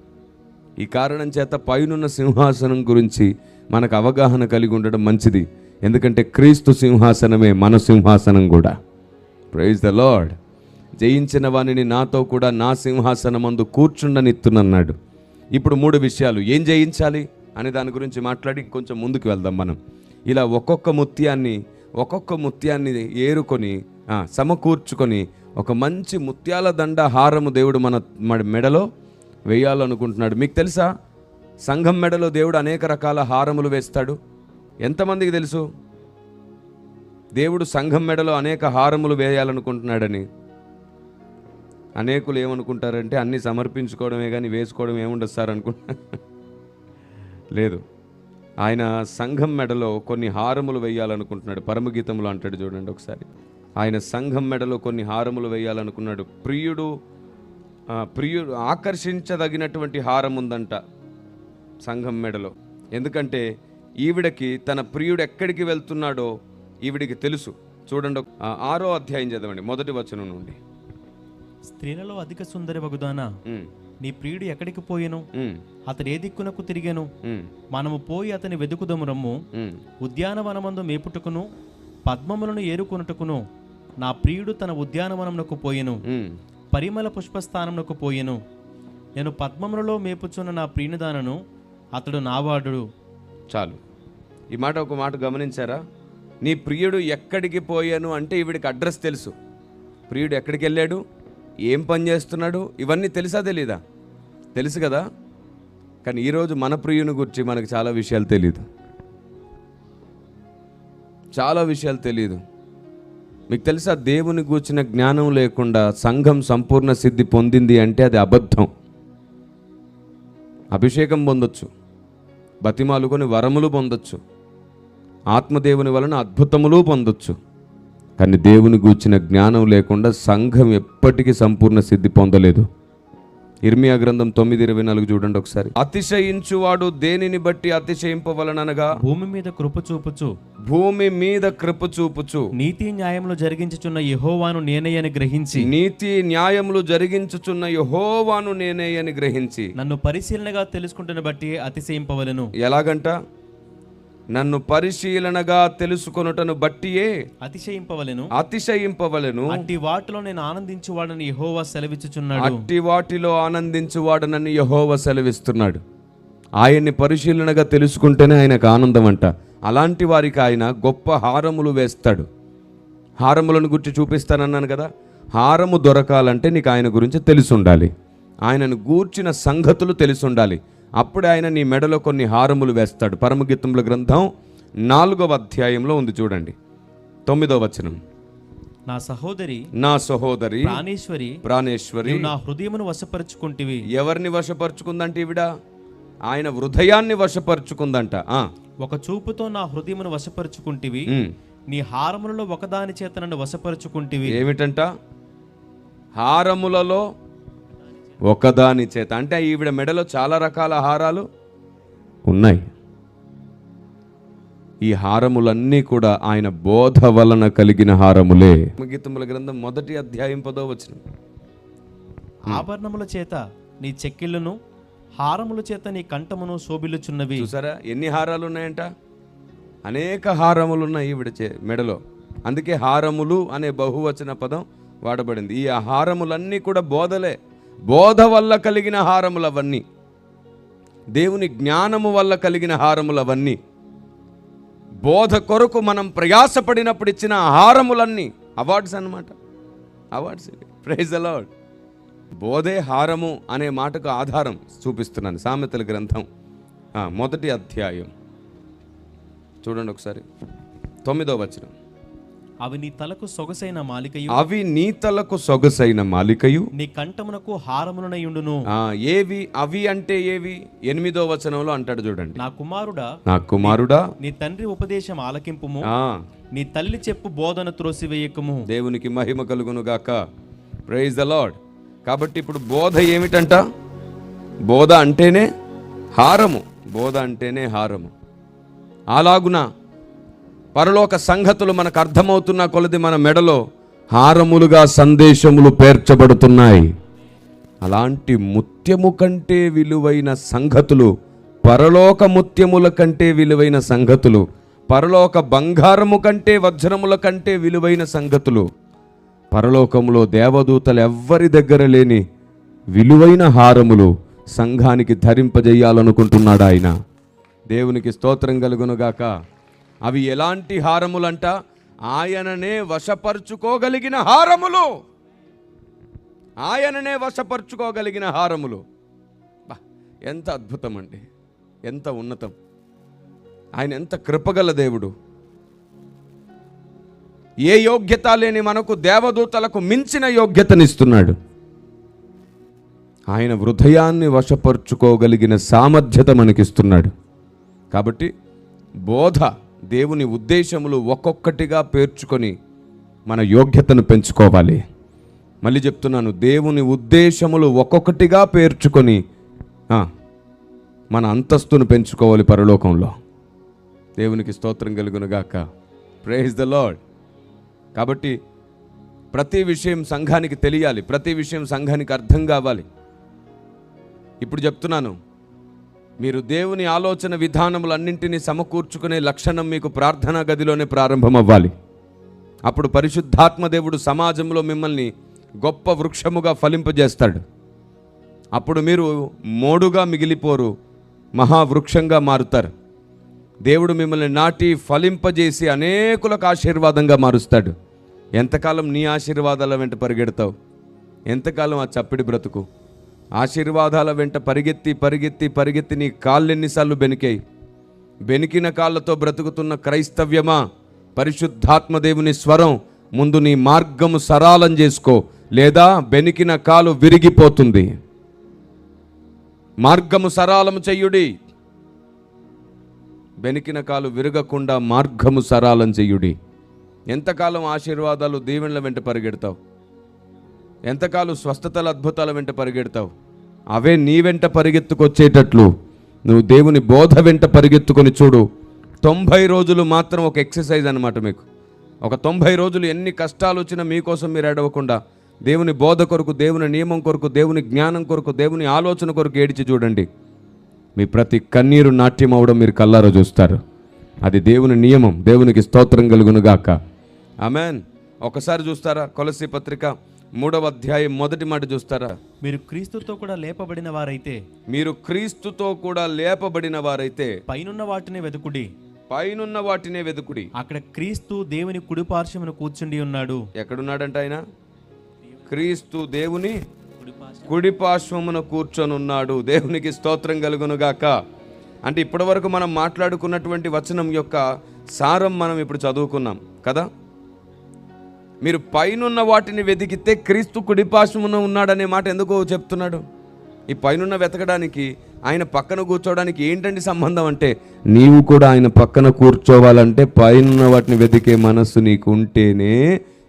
ఈ కారణం చేత పైనున్న సింహాసనం గురించి మనకు అవగాహన కలిగి ఉండడం మంచిది. ఎందుకంటే క్రీస్తు సింహాసనమే మన సింహాసనం కూడా. Praise the Lord. జయించిన వానిని నాతో కూడా నా సింహాసనమందు కూర్చుండనిత్తునన్నాడు. ఇప్పుడు 3 విషయాలు ఏం జయించాలి అనే దాని గురించి మాట్లాడి కొంచెం ముందుకు వెళ్దాం మనం. ఇలా ఒక్కొక్క ముత్యాన్ని ఏరుకొని సమకూర్చుకొని ఒక మంచి ముత్యాల దండ హారము దేవుడు మన మెడలో వేయాలనుకుంటున్నాడు. మీకు తెలుసా, సంఘం మెడలో దేవుడు అనేక రకాల హారములు వేస్తాడు. ఎంతమందికి తెలుసు దేవుడు సంఘం మెడలో అనేక హారములు వేయాలనుకుంటున్నాడని? అనేకులు ఏమనుకుంటారంటే అన్నీ సమర్పించుకోవడమే కానీ వేసుకోవడం ఏముండదు సార్ అనుకుంటా. లేదు, ఆయన సంఘం మెడలో కొన్ని హారములు వేయాలనుకుంటున్నాడు. పరమగీతంలో అంటాడు చూడండి ఒకసారి, ఆయన సంఘం మెడలో కొన్ని హారములు వేయాలనుకున్నాడు. ప్రియుడు ఆకర్షించదగినటువంటి హారం ఉందంట సంఘం మెడలో. ఎందుకంటే ఈవిడకి తన ప్రియుడు ఎక్కడికి వెళ్తున్నాడో ఈవిడికి తెలుసు. చూడండి 6వ అధ్యాయం చదవండి, 1వ వచనం నుండి. స్త్రీలలో అధిక సుందరి వగుదానా, నీ ప్రియుడు ఎక్కడికి పోయెను, అతడు ఏ దిక్కునకు తిరిగెను, మనము పోయి అతని వెదుకుదము రమ్ము. ఉద్యానవనమందు మేపుటకును పద్మములను ఏరుకొనుటకును నా ప్రియుడు తన ఉద్యానవనమునకు పోయెను, పరిమళ పుష్పస్థానమునకు పోయెను. నేను పద్మములలో మేపుచున్న నా ప్రియునిదానను, అతడు నావాడు. చాలు. ఈ మాట ఒక మాట గమనించారా? నీ ప్రియుడు ఎక్కడికి పోయాను అంటే ఈవిడికి అడ్రస్ తెలుసు. ప్రియుడు ఎక్కడికి వెళ్ళాడు, ఏం పని చేస్తున్నాడు, ఇవన్నీ తెలుసా తెలీదా? తెలుసు కదా. కానీ ఈరోజు మన ప్రియుని గురించి మనకు చాలా విషయాలు తెలియదు. మీకు తెలుసా, దేవుని గూర్చిన జ్ఞానం లేకుండా సంఘం సంపూర్ణ సిద్ధి పొందింది అంటే అది అబద్ధం. అభిషేకం పొందొచ్చు, బతిమాలుకొని వరములు పొందొచ్చు, ఆత్మదేవుని వలన అద్భుతములు పొందొచ్చు. కానీ దేవుని గూర్చిన జ్ఞానం లేకుండా సంఘం ఎప్పటికీ సంపూర్ణ సిద్ధి పొందలేదు. ఇర్మియా గ్రంథం 9:24 చూడండి ఒకసారి. అతిశయించువాడు దేనిని బట్టి అతిశయింపవలననగా భూమి మీద కృప చూపుచు నీతి న్యాయములు జరిగించుచున్న యెహోవాను నేనే అని గ్రహించి నన్ను పరిశీలనగా తెలుసుకుంటున్న బట్టి అతిశయింపవలెను. ఎలాగంట? నన్ను పరిశీలనగా తెలుసుకొనుటను బట్టియే అతిశయింపవలెను. అట్టి వాటిలో నేను ఆనందించువాడని యెహోవా సెలవిస్తున్నాడు. ఆయన్ని పరిశీలనగా తెలుసుకుంటేనే ఆయనకు ఆనందం అంట. అలాంటి వారికి ఆయన గొప్ప హారములు వేస్తాడు. హారములను గురించి చూపిస్తానన్నాను కదా. హారము దొరకాలంటే నీకు ఆయన గురించి తెలిసి ఉండాలి, ఆయనను గూర్చిన సంగతులు తెలిసి ఉండాలి. అప్పుడే ఆయన నీ మెడలో కొన్ని హారములు వేస్తాడు. పరమగీతముల గ్రంథం 4వ అధ్యాయంలో ఉంది చూడండి, 9వ వచనం. నా సహోదరి ప్రాణేశ్వరి నా హృదయమును వశపరుచుకుంటివి. ఎవరిని వశపరుచుకుందంటే ఈవిడ ఆయన హృదయాన్ని వశపరుచుకుందంట. ఒక చూపుతో నా హృదయమును వశపరుచుకుంటివి, నీ హారములలో ఒకదాని చేత నన్ను వశపరుచుకుంటివి. ఏమిటంట? హారములలో ఒకదాని చేత. అంటే ఈవిడ మెడలో చాలా రకాల హారాలు ఉన్నాయి. ఈ హారములన్నీ కూడా ఆయన బోధ వలన కలిగిన హారములే. గీతముల గ్రంథం 1వ అధ్యాయం 10వ వచనం. ఆభరణముల చేత నీ చెక్కిళ్ళను, హారముల చేత నీ కంఠమును శోభిల్లుచున్నవి. చూసారా ఎన్ని హారాలు ఉన్నాయంట? అనేక హారములు ఉన్నాయి ఈవిడ మెడలో. అందుకే హారములు అనే బహువచన పదం వాడబడింది. ఈ హారములన్నీ కూడా బోధ వల్ల కలిగిన హారములు అవన్నీ, దేవుని జ్ఞానము వల్ల కలిగిన హారములు అవన్నీ, బోధ కొరకు మనం ప్రయాసపడినప్పుడు ఇచ్చిన హారములన్నీ అవార్డ్స్ అన్నమాట. అవార్డ్స్. Praise the Lord. బోధే హారము అనే మాటకు ఆధారం చూపిస్తున్నాను. సామెతల గ్రంథం 1వ అధ్యాయం చూడండి ఒకసారి, 9వ వచనం. అవి నీ తలకు సొగసైన మాలికయు, అవి నీ తలకు సొగసైన మాలికయు, నీ కంఠమునకు హారమునయుండును. ఏవి అవి అంటే ఏవి? 8వ వచనంలో అంటాడు చూడండి, నా కుమారుడా, నా కుమారుడా, నీ తండ్రి ఉపదేశం ఆలకింపుము, ఆ నీ తల్లి చెప్పు బోధన త్రోసివేయకము. దేవునికి మహిమ కలుగును గాక. Praise the Lord. కాబట్టి ఇప్పుడు బోధ ఏమిటంట? బోధ అంటేనే హారము. బోధ అంటేనే హారము. అలాగున పరలోక సంగతులు మనకు అర్థమవుతున్న కొలది మన మెడలో హారములుగా సందేశములు పేర్చబడుతున్నాయి. అలాంటి ముత్యము కంటే విలువైన సంగతులు, పరలోక ముత్యముల కంటే విలువైన సంగతులు, పరలోక బంగారము కంటే వజ్రముల కంటే విలువైన సంగతులు, పరలోకములో దేవదూతలు ఎవ్వరి దగ్గర లేని విలువైన హారములు సంఘానికి ధరింపజేయాలనుకుంటున్నాడు ఆయన. దేవునికి స్తోత్రం కలుగునుగాక. అవి ఎలాంటి హారములంట? ఆయననే వశపరుచుకోగలిగిన హారములు. ఆయననే వశపరుచుకోగలిగిన హారములు. ఎంత అద్భుతం అండి, ఎంత ఉన్నతం. ఆయన ఎంత కృపగల దేవుడు. ఏ యోగ్యత లేని మనకు దేవదూతలకు మించిన యోగ్యతనిస్తున్నాడు. ఆయన హృదయాన్ని వశపరుచుకోగలిగిన సామర్థ్యత మనకిస్తున్నాడు. కాబట్టి బోధ, దేవుని ఉద్దేశములు ఒక్కొక్కటిగా పేర్చుకొని మన యోగ్యతను పెంచుకోవాలి. మళ్ళీ చెప్తున్నాను, దేవుని ఉద్దేశములు ఒక్కొక్కటిగా పేర్చుకొని మన అంతస్తును పెంచుకోవాలి పరలోకంలో. దేవునికి స్తోత్రం కలుగునుగాక. Praise the Lord. కాబట్టి ప్రతి విషయం సంఘానికి తెలియాలి, ప్రతి విషయం సంఘానికి అర్థం కావాలి. ఇప్పుడు చెప్తున్నాను, మీరు దేవుని ఆలోచన విధానములన్నింటినీ సమకూర్చుకునే లక్షణం మీకు ప్రార్థనా గదిలోనే ప్రారంభం అవ్వాలి. అప్పుడు పరిశుద్ధాత్మ దేవుడు సమాజంలో మిమ్మల్ని గొప్ప వృక్షముగా ఫలింపజేస్తాడు. అప్పుడు మీరు మోడుగా మిగిలిపోరు, మహావృక్షంగా మారుతారు. దేవుడు మిమ్మల్ని నాటి ఫలింపజేసి అనేకులకు ఆశీర్వాదంగా మారుస్తాడు. ఎంతకాలం నీ ఆశీర్వాదాల వెంట పరిగెడతావు? ఎంతకాలం ఆ చప్పిడి బ్రతుకు? ఆశీర్వాదాల వెంట పరిగెత్తి పరిగెత్తి పరిగెత్తి నీ కాళ్ళు ఎన్నిసార్లు బెనికాయి? బెనికిన కాళ్ళతో బ్రతుకుతున్న క్రైస్తవ్యమా, పరిశుద్ధాత్మ దేవుని స్వరం ముందు నీ మార్గము సరాలం చేసుకో, లేదా బెనికిన కాలు విరిగిపోతుంది. మార్గము సరాలము చెయ్యుడి. బెనికిన కాలు విరగకుండా మార్గము సరాలం చెయ్యుడి. ఎంతకాలం ఆశీర్వాదాలు దీవెనల వెంట పరిగెడతావు? ఎంతకాలం స్వస్థతల అద్భుతాల వెంట పరిగెడతావు? అవే నీ వెంట పరిగెత్తుకొచ్చేటట్లు నువ్వు దేవుని బోధ వెంట పరిగెత్తుకొని చూడు. 90 రోజులు మాత్రం ఒక ఎక్సర్సైజ్ అన్నమాట మీకు. ఒక 90 రోజులు ఎన్ని కష్టాలు వచ్చినా మీకోసం మీరు ఏడవకుండా దేవుని బోధ కొరకు, దేవుని నియమం కొరకు, దేవుని జ్ఞానం కొరకు, దేవుని ఆలోచన కొరకు ఏడిచి చూడండి. మీ ప్రతి కన్నీరు నాట్యం అవడం మీరు కల్లారా చూస్తారు. అది దేవుని నియమం. దేవునికి స్తోత్రం కలుగునుగాక. ఆమేన్. ఒకసారి చూస్తారా? కొలస్సీ పత్రిక 3వ అధ్యాయం మొదటి మాట చూస్తారా? మీరు క్రీస్తుతో కూడా లేపబడిన వారైతే, మీరు క్రీస్తుతో కూడా లేపబడిన వారైతే పైనున్న వాటిని వెతుకుడి. పైనున్న వాటినే వెతుకుడి. అక్కడ క్రీస్తు దేవుని కుడిపార్శ్వమున కూర్చుండి ఉన్నాడు. ఎక్కడున్నాడంట ఆయన? క్రీస్తు దేవుని కుడిపార్శ్వమున కూర్చొనున్నాడు. దేవునికి స్తోత్రం కలుగునుగాక. అంటే ఇప్పటి వరకు మనం మాట్లాడుకున్నటువంటి వచనం యొక్క సారం మనం ఇప్పుడు చదువుకున్నాం కదా. మీరు పైనున్న వాటిని వెతికితే క్రీస్తు కుడిపార్శ్వమున ఉన్నాడనే మాట ఎందుకు చెప్తున్నాడు? ఈ పైనున్న వెతకడానికి, ఆయన పక్కన కూర్చోవడానికి ఏంటండి సంబంధం అంటే, నీవు కూడా ఆయన పక్కన కూర్చోవాలంటే పైనున్న వాటిని వెతికే మనస్సు నీకు ఉంటేనే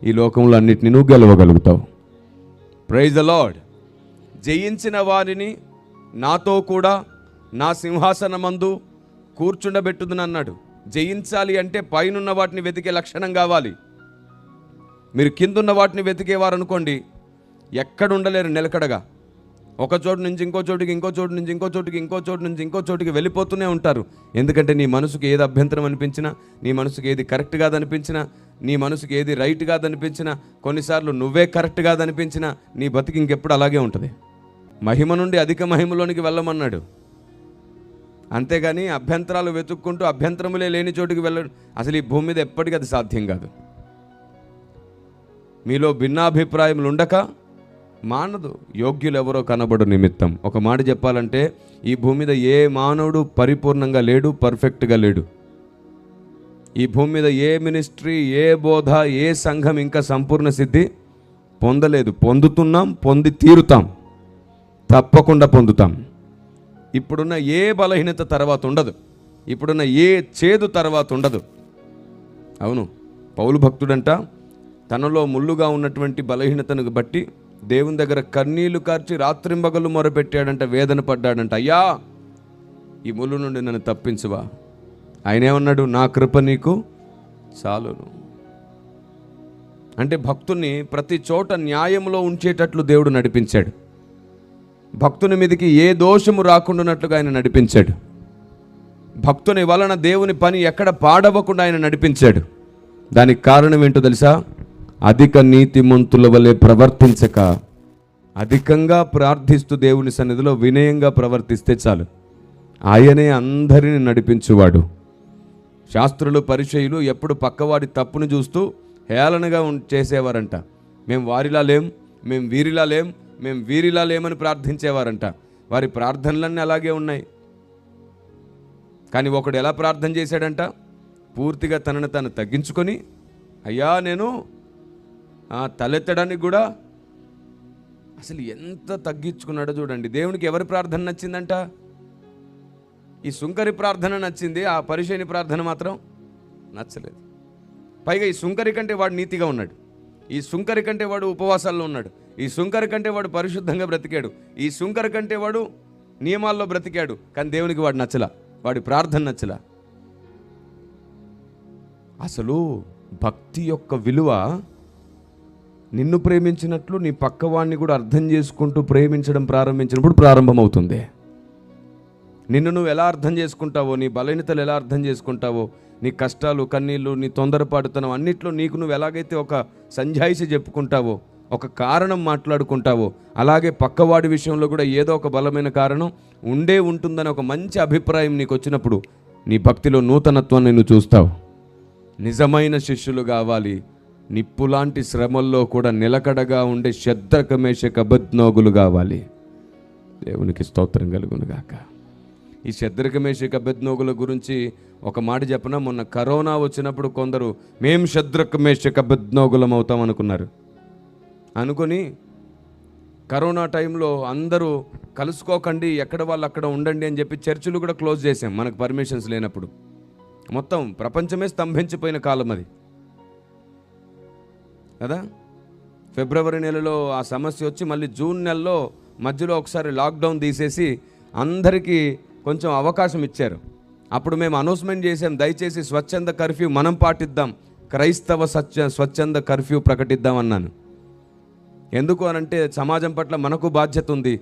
ఈ లోకంలో అన్నిటిని నువ్వు గెలవగలుగుతావు. Praise the Lord. జయించిన వారిని నాతో కూడా నా సింహాసనమందు కూర్చుండబెట్టుదునన్నాడు. జయించాలి అంటే పైనున్న వాటిని వెతికే లక్షణం కావాలి. మీరు కిందున్న వాటిని వెతికేవారు అనుకోండి, ఎక్కడ ఉండలేరు నిలకడగా. ఒక చోటు నుంచి ఇంకో చోటుకి, ఇంకో చోటు నుంచి ఇంకో చోటుకి, ఇంకో చోటు నుంచి ఇంకో చోటుకి వెళ్ళిపోతూనే ఉంటారు. ఎందుకంటే నీ మనసుకు ఏది అభ్యంతరం అనిపించినా, నీ మనసుకు ఏది కరెక్ట్ కాదనిపించినా, నీ మనసుకు ఏది రైట్ కాదనిపించినా, కొన్నిసార్లు నువ్వే కరెక్ట్ కాదనిపించినా నీ బతికి ఇంకెప్పుడు అలాగే ఉంటుంది. మహిమ నుండి అధిక మహిమలోనికి వెళ్ళమన్నాడు. అంతేగాని అభ్యంతరాలు వెతుక్కుంటూ అభ్యంతరములే లేని చోటుకి వెళ్ళడం అసలు ఈ భూమి మీద ఎప్పటికీ అది సాధ్యం కాదు. మీలో భిన్నాభిప్రాయములు ఉండక మానదు, యోగ్యులెవరో కనబడు నిమిత్తం. ఒక మాట చెప్పాలంటే ఈ భూమి మీద ఏ మానవుడు పరిపూర్ణంగా లేడు, పర్ఫెక్ట్గా లేడు. ఈ భూమి మీద ఏ మినిస్ట్రీ, ఏ బోధ, ఏ సంఘం ఇంకా సంపూర్ణ సిద్ధి పొందలేదు. పొందుతున్నాం, పొంది తీరుతాం, తప్పకుండా పొందుతాం. ఇప్పుడున్న ఏ బలహీనత తర్వాత ఉండదు, ఇప్పుడున్న ఏ చేదు తర్వాత ఉండదు. అవును, పౌలు భక్తుడంట తనలో ముళ్ళుగా ఉన్నటువంటి బలహీనతను బట్టి దేవుని దగ్గర కన్నీళ్లు కార్చి రాత్రింబగలు మొరపెట్టాడంట, వేదన పడ్డాడంట. అయ్యా, ఈ ముళ్ళు నుండి నన్ను తప్పించువా. ఆయన ఏమన్నాడు? నా కృప నీకు చాలును. అంటే భక్తుని ప్రతి చోట న్యాయంలో ఉంచేటట్లు దేవుడు నడిపించాడు. భక్తుని మీదకి ఏ దోషము రాకుండానట్లుగా ఆయన నడిపించాడు. భక్తుని వలన దేవుని పని ఎక్కడ పాడవకుండా ఆయన నడిపించాడు. దానికి కారణం ఏంటో తెలుసా? అధిక నీతిమంతుల వలె ప్రవర్తించక అధికంగా ప్రార్థిస్తూ దేవుని సన్నిధిలో వినయంగా ప్రవర్తిస్తే చాలు. ఆయనే అందరిని నడిపించువాడు. శాస్త్రులు, పరిచయులు ఎప్పుడు పక్కవాడి తప్పును చూస్తూ హేళనగా చేసేవారంట. మేము వారిలా లేం, మేము వీరిలా లేం, మేము వీరిలా లేమని ప్రార్థించేవారంట. వారి ప్రార్థనలన్నీ అలాగే ఉన్నాయి. కానీ ఒకడు ఎలా ప్రార్థన చేశాడంట? పూర్తిగా తనను తాను తగ్గించుకొని, అయ్యా నేను తలెత్తడానికి కూడా అసలు ఎంత తగ్గించుకున్నాడో చూడండి. దేవునికి ఎవరి ప్రార్థన నచ్చిందంట? ఈ సుంకరి ప్రార్థన నచ్చింది, ఆ పరిచయని ప్రార్థన మాత్రం నచ్చలేదు. పైగా ఈ సుంకరి కంటే వాడు నీతిగా ఉన్నాడు, ఈ సుంకరి కంటే వాడు ఉపవాసాల్లో ఉన్నాడు, ఈ సుంకరి కంటే వాడు పరిశుద్ధంగా బ్రతికాడు, ఈ సుంకరి కంటే వాడు నియమాల్లో బ్రతికాడు. కానీ దేవునికి వాడు నచ్చలా, వాడి ప్రార్థన నచ్చలా. అసలు భక్తి యొక్క విలువ నిన్ను ప్రేమించినట్లు నీ పక్కవాడిని కూడా అర్థం చేసుకుంటూ ప్రేమించడం ప్రారంభించినప్పుడు ప్రారంభమవుతుంది. నిన్ను నువ్వు ఎలా అర్థం చేసుకుంటావో, నీ బలహీనతలు ఎలా అర్థం చేసుకుంటావో, నీ కష్టాలు, కన్నీళ్ళు, నీ తొందరపాటుతనం అన్నిట్లో నీకు నువ్వు ఎలాగైతే ఒక సంజాయిషి చెప్పుకుంటావో, ఒక కారణం మాట్లాడుకుంటావో, అలాగే పక్కవాడి విషయంలో కూడా ఏదో ఒక బలమైన కారణం ఉంటుందని ఒక మంచి అభిప్రాయం నీకు వచ్చినప్పుడు నీ భక్తిలో నూతనత్వాన్ని నువ్వు చూస్తావు. నిజమైన శిష్యులు కావాలి. నిప్పులాంటి శ్రమల్లో కూడా నిలకడగా ఉండే శద్రక, మేషక, అబేద్నెగోలు కావాలి. దేవునికి స్తోత్రం కలుగునుగాక. ఈ శద్రక, మేషక, అబేద్నెగోల గురించి ఒక మాట చెప్పనా? మొన్న కరోనా వచ్చినప్పుడు కొందరు మేము శద్రక, మేషక, అబేద్నెగోలం అవుతాం అనుకొని కరోనా టైంలో అందరూ కలుసుకోకండి, ఎక్కడ వాళ్ళు అక్కడ ఉండండి అని చెప్పి చర్చిలు కూడా క్లోజ్ చేసాం మనకు పర్మిషన్స్ లేనప్పుడు. మొత్తం ప్రపంచమే స్తంభించిపోయిన కాలం అది కదా. ఫిబ్రవరి నెలలో ఆ సమస్య వచ్చి మళ్ళీ జూన్ నెలలో మధ్యలో ఒకసారి లాక్డౌన్ తీసేసి అందరికీ కొంచెం అవకాశం ఇచ్చారు. అప్పుడు మేము అనౌన్స్మెంట్ చేసాం, దయచేసి స్వచ్ఛంద కర్ఫ్యూ మనం పాటిద్దాం, క్రైస్తవ స్వచ్ఛంద కర్ఫ్యూ ప్రకటిద్దాం అన్నాను. ఎందుకు అనంటే సమాజం పట్ల మనకు బాధ్యత ఉంది.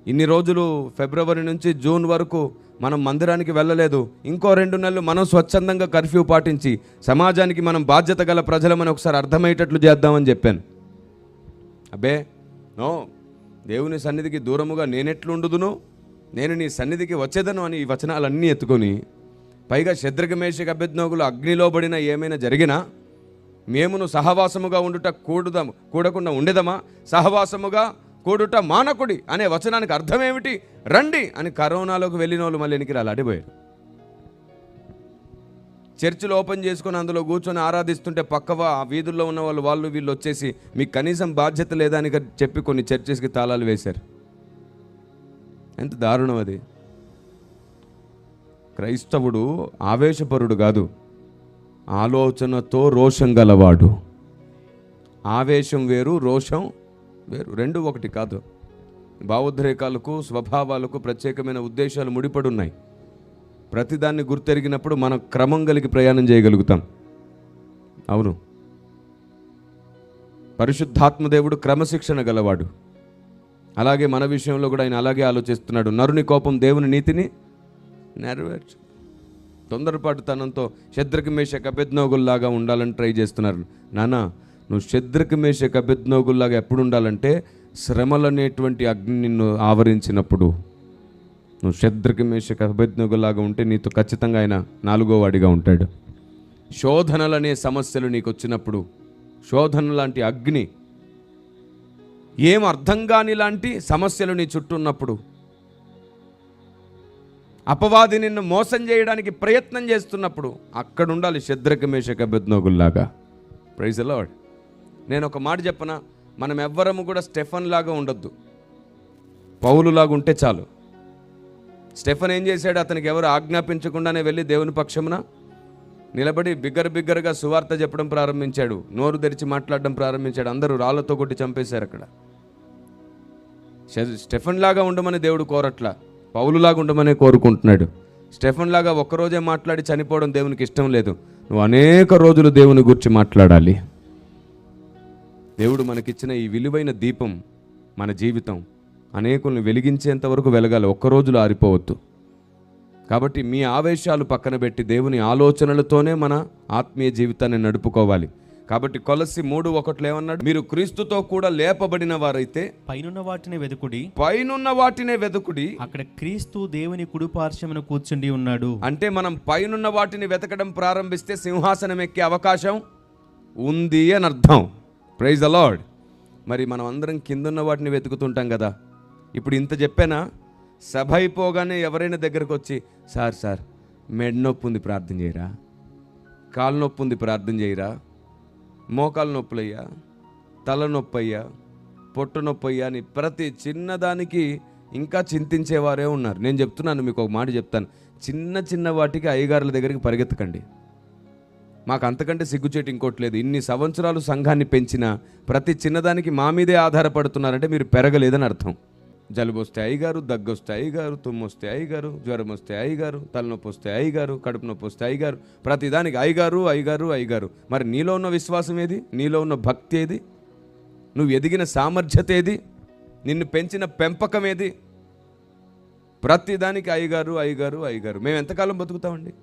ఇన్ని రోజులు ఫిబ్రవరి నుంచి జూన్ వరకు మనం మందిరానికి వెళ్ళలేదు, ఇంకో 2 నెలలు మనం స్వచ్ఛందంగా కర్ఫ్యూ పాటించి సమాజానికి మనం బాధ్యత గల ప్రజలమని ఒకసారి అర్థమయ్యేటట్లు చేద్దామని చెప్పాను. అబ్బే నో, దేవుని సన్నిధికి దూరముగా నేనెట్లుండుదును, నేను నీ సన్నిధికి వచ్చేదను అని ఈ వచనాలన్నీ ఎత్తుకొని, పైగా శద్రక, మేషక, అబేద్నెగోలు అగ్నిలో పడినా ఏమైనా జరిగినా మేమును సహవాసముగా ఉండుట కూడకుండా ఉండేదమా, సహవాసముగా కూడుట మానకుడి అనే వచనానికి అర్థం ఏమిటి? రండి అని కరోనాలోకి వెళ్ళిన వాళ్ళు మళ్ళీ వెనక్కి అడిపోయారు. చర్చిలు ఓపెన్ చేసుకొని అందులో కూర్చొని ఆరాధిస్తుంటే పక్కవా ఆ వీధుల్లో ఉన్న వాళ్ళు వీళ్ళు వచ్చేసి మీకు కనీసం బాధ్యత లేదా అని చెప్పి కొన్ని చర్చెస్కి తాళాలు వేశారు. ఎంత దారుణం అది. క్రైస్తవుడు ఆవేశపరుడు కాదు, ఆలోచనతో రోషం గలవాడు. ఆవేశం వేరు, రోషం వేరు, రెండు ఒకటి కాదు. భావోద్రేకాలకు, స్వభావాలకు ప్రత్యేకమైన ఉద్దేశాలు ముడిపడి ఉన్నాయి. ప్రతిదాన్ని గుర్తెరిగినప్పుడు మనం క్రమం కలిగి ప్రయాణం చేయగలుగుతాం. అవును, పరిశుద్ధాత్మదేవుడు క్రమశిక్షణ గలవాడు. అలాగే మన విషయంలో కూడా ఆయన అలాగే ఆలోచిస్తున్నాడు. నరుని కోపం దేవుని నీతిని నెరవేర్చు. తొందరపాటుతనంతో శద్రక, మేషక, అబేద్నెగోల్లాగా ఉండాలని ట్రై చేస్తున్నారు. నాన్న, నువ్వు శద్రక, మేషక, అబేద్నెగోల్లాగా ఎప్పుడు ఉండాలంటే శ్రమలనేటువంటి అగ్ని నిన్ను ఆవరించినప్పుడు. నువ్వు శద్రక, మేషక, అబేద్నెగోల్లాగా ఉంటే నీతో ఖచ్చితంగా ఆయన 4వ వాడిగా ఉంటాడు. శోధనలనే సమస్యలు నీకు వచ్చినప్పుడు, శోధన లాంటి అగ్ని, ఏం అర్థం కాని లాంటి సమస్యలు నీ చుట్టూ ఉన్నప్పుడు అపవాది నిన్ను మోసం చేయడానికి ప్రయత్నం చేస్తున్నప్పుడు అక్కడ ఉండాలి శద్రక మేషక అబేద్నెగోల్లాగా. Praise the Lord. నేను ఒక మాట చెప్పనా, మనం ఎవ్వరము కూడా స్టెఫన్ లాగా ఉండొద్దు, పౌలులాగా ఉంటే చాలు. స్టెఫన్ ఏం చేశాడు? అతనికి ఎవరు ఆజ్ఞాపించకుండానే వెళ్ళి దేవుని పక్షమున నిలబడి బిగ్గరగా సువార్త చెప్పడం ప్రారంభించాడు, నోరు తెరిచి మాట్లాడడం ప్రారంభించాడు. అందరూ రాళ్లతో కొట్టి చంపేశారు అక్కడ. స్టెఫన్ లాగా ఉండమని దేవుడు కోరట్లా, పౌలులాగా ఉండమనే కోరుకుంటున్నాడు. స్టెఫన్ లాగా ఒక్కరోజే మాట్లాడి చనిపోవడం దేవునికి ఇష్టం లేదు. నువ్వు అనేక రోజులు దేవుని గురించి మాట్లాడాలి. దేవుడు మనకిచ్చిన ఈ విలువైన దీపం మన జీవితం అనేకుల్ని వెలిగించేంత వరకు వెలగాలి, ఒక్కరోజులో ఆరిపోవద్దు. కాబట్టి మీ ఆవేశాలు పక్కన పెట్టి దేవుని ఆలోచనలతోనే మన ఆత్మీయ జీవితాన్ని నడుపుకోవాలి. కాబట్టి కొలస్సి 3:1 ఏమన్నాడు? మీరు క్రీస్తుతో కూడా లేపబడిన వారైతే పైనున్న వాటిని వెతుకుడి, పైనున్న వాటినే వెతుకుడి. అక్కడ క్రీస్తు దేవుని కుడి పార్శ్వమున కూర్చుండి ఉన్నాడు. అంటే మనం పైనున్న వాటిని వెతకడం ప్రారంభిస్తే సింహాసనం ఎక్కే అవకాశం ఉంది అని అర్థం. Praise the Lord. మరి మనం అందరం కిందున్న వాటిని వెతుకుతుంటాం కదా. ఇప్పుడు ఇంత చెప్పానా, సభ అయిపోగానే ఎవరైనా దగ్గరకు వచ్చి, సార్ మెడ నొప్పి ఉంది ప్రార్థన చేయరా, కాలు నొప్పి ఉంది ప్రార్థన చేయరా, మోకాలు నొప్పులయ్యా, తల నొప్పి అయ్యా, పొట్టు నొప్పి అయ్యా అని ప్రతి చిన్నదానికి ఇంకా చింతించేవారే ఉన్నారు. నేను చెప్తున్నాను, మీకు ఒక మాట చెప్తాను, చిన్న వాటికి అయ్యగారుల దగ్గరికి పరిగెత్తకండి. మాకు అంతకంటే సిగ్గుచేటు ఇంకోటి లేదు. ఇన్ని సంవత్సరాలు సంఘాన్ని పెంచిన ప్రతి చిన్నదానికి మా మీదే ఆధారపడుతున్నారంటే మీరు పెరగలేదని అర్థం. జలుబు వస్తే అయ్యగారు, దగ్గు వస్తే అయ్యగారు, తుమ్ము వస్తే అయ్యగారు, జ్వరం వస్తే అయ్యగారు, తలనొప్పి వస్తే అయ్యగారు, కడుపు నొప్పి వస్తే అయ్యగారు, ప్రతిదానికి అయ్యగారు. మరి నీలో ఉన్న విశ్వాసం ఏది? నీలో ఉన్న భక్తి ఏది? నువ్వు ఎదిగిన సామర్థ్యత ఏది? నిన్ను పెంచిన పెంపకం ఏది? ప్రతిదానికి అయ్యగారు. మేము ఎంతకాలం బతుకుతామండి?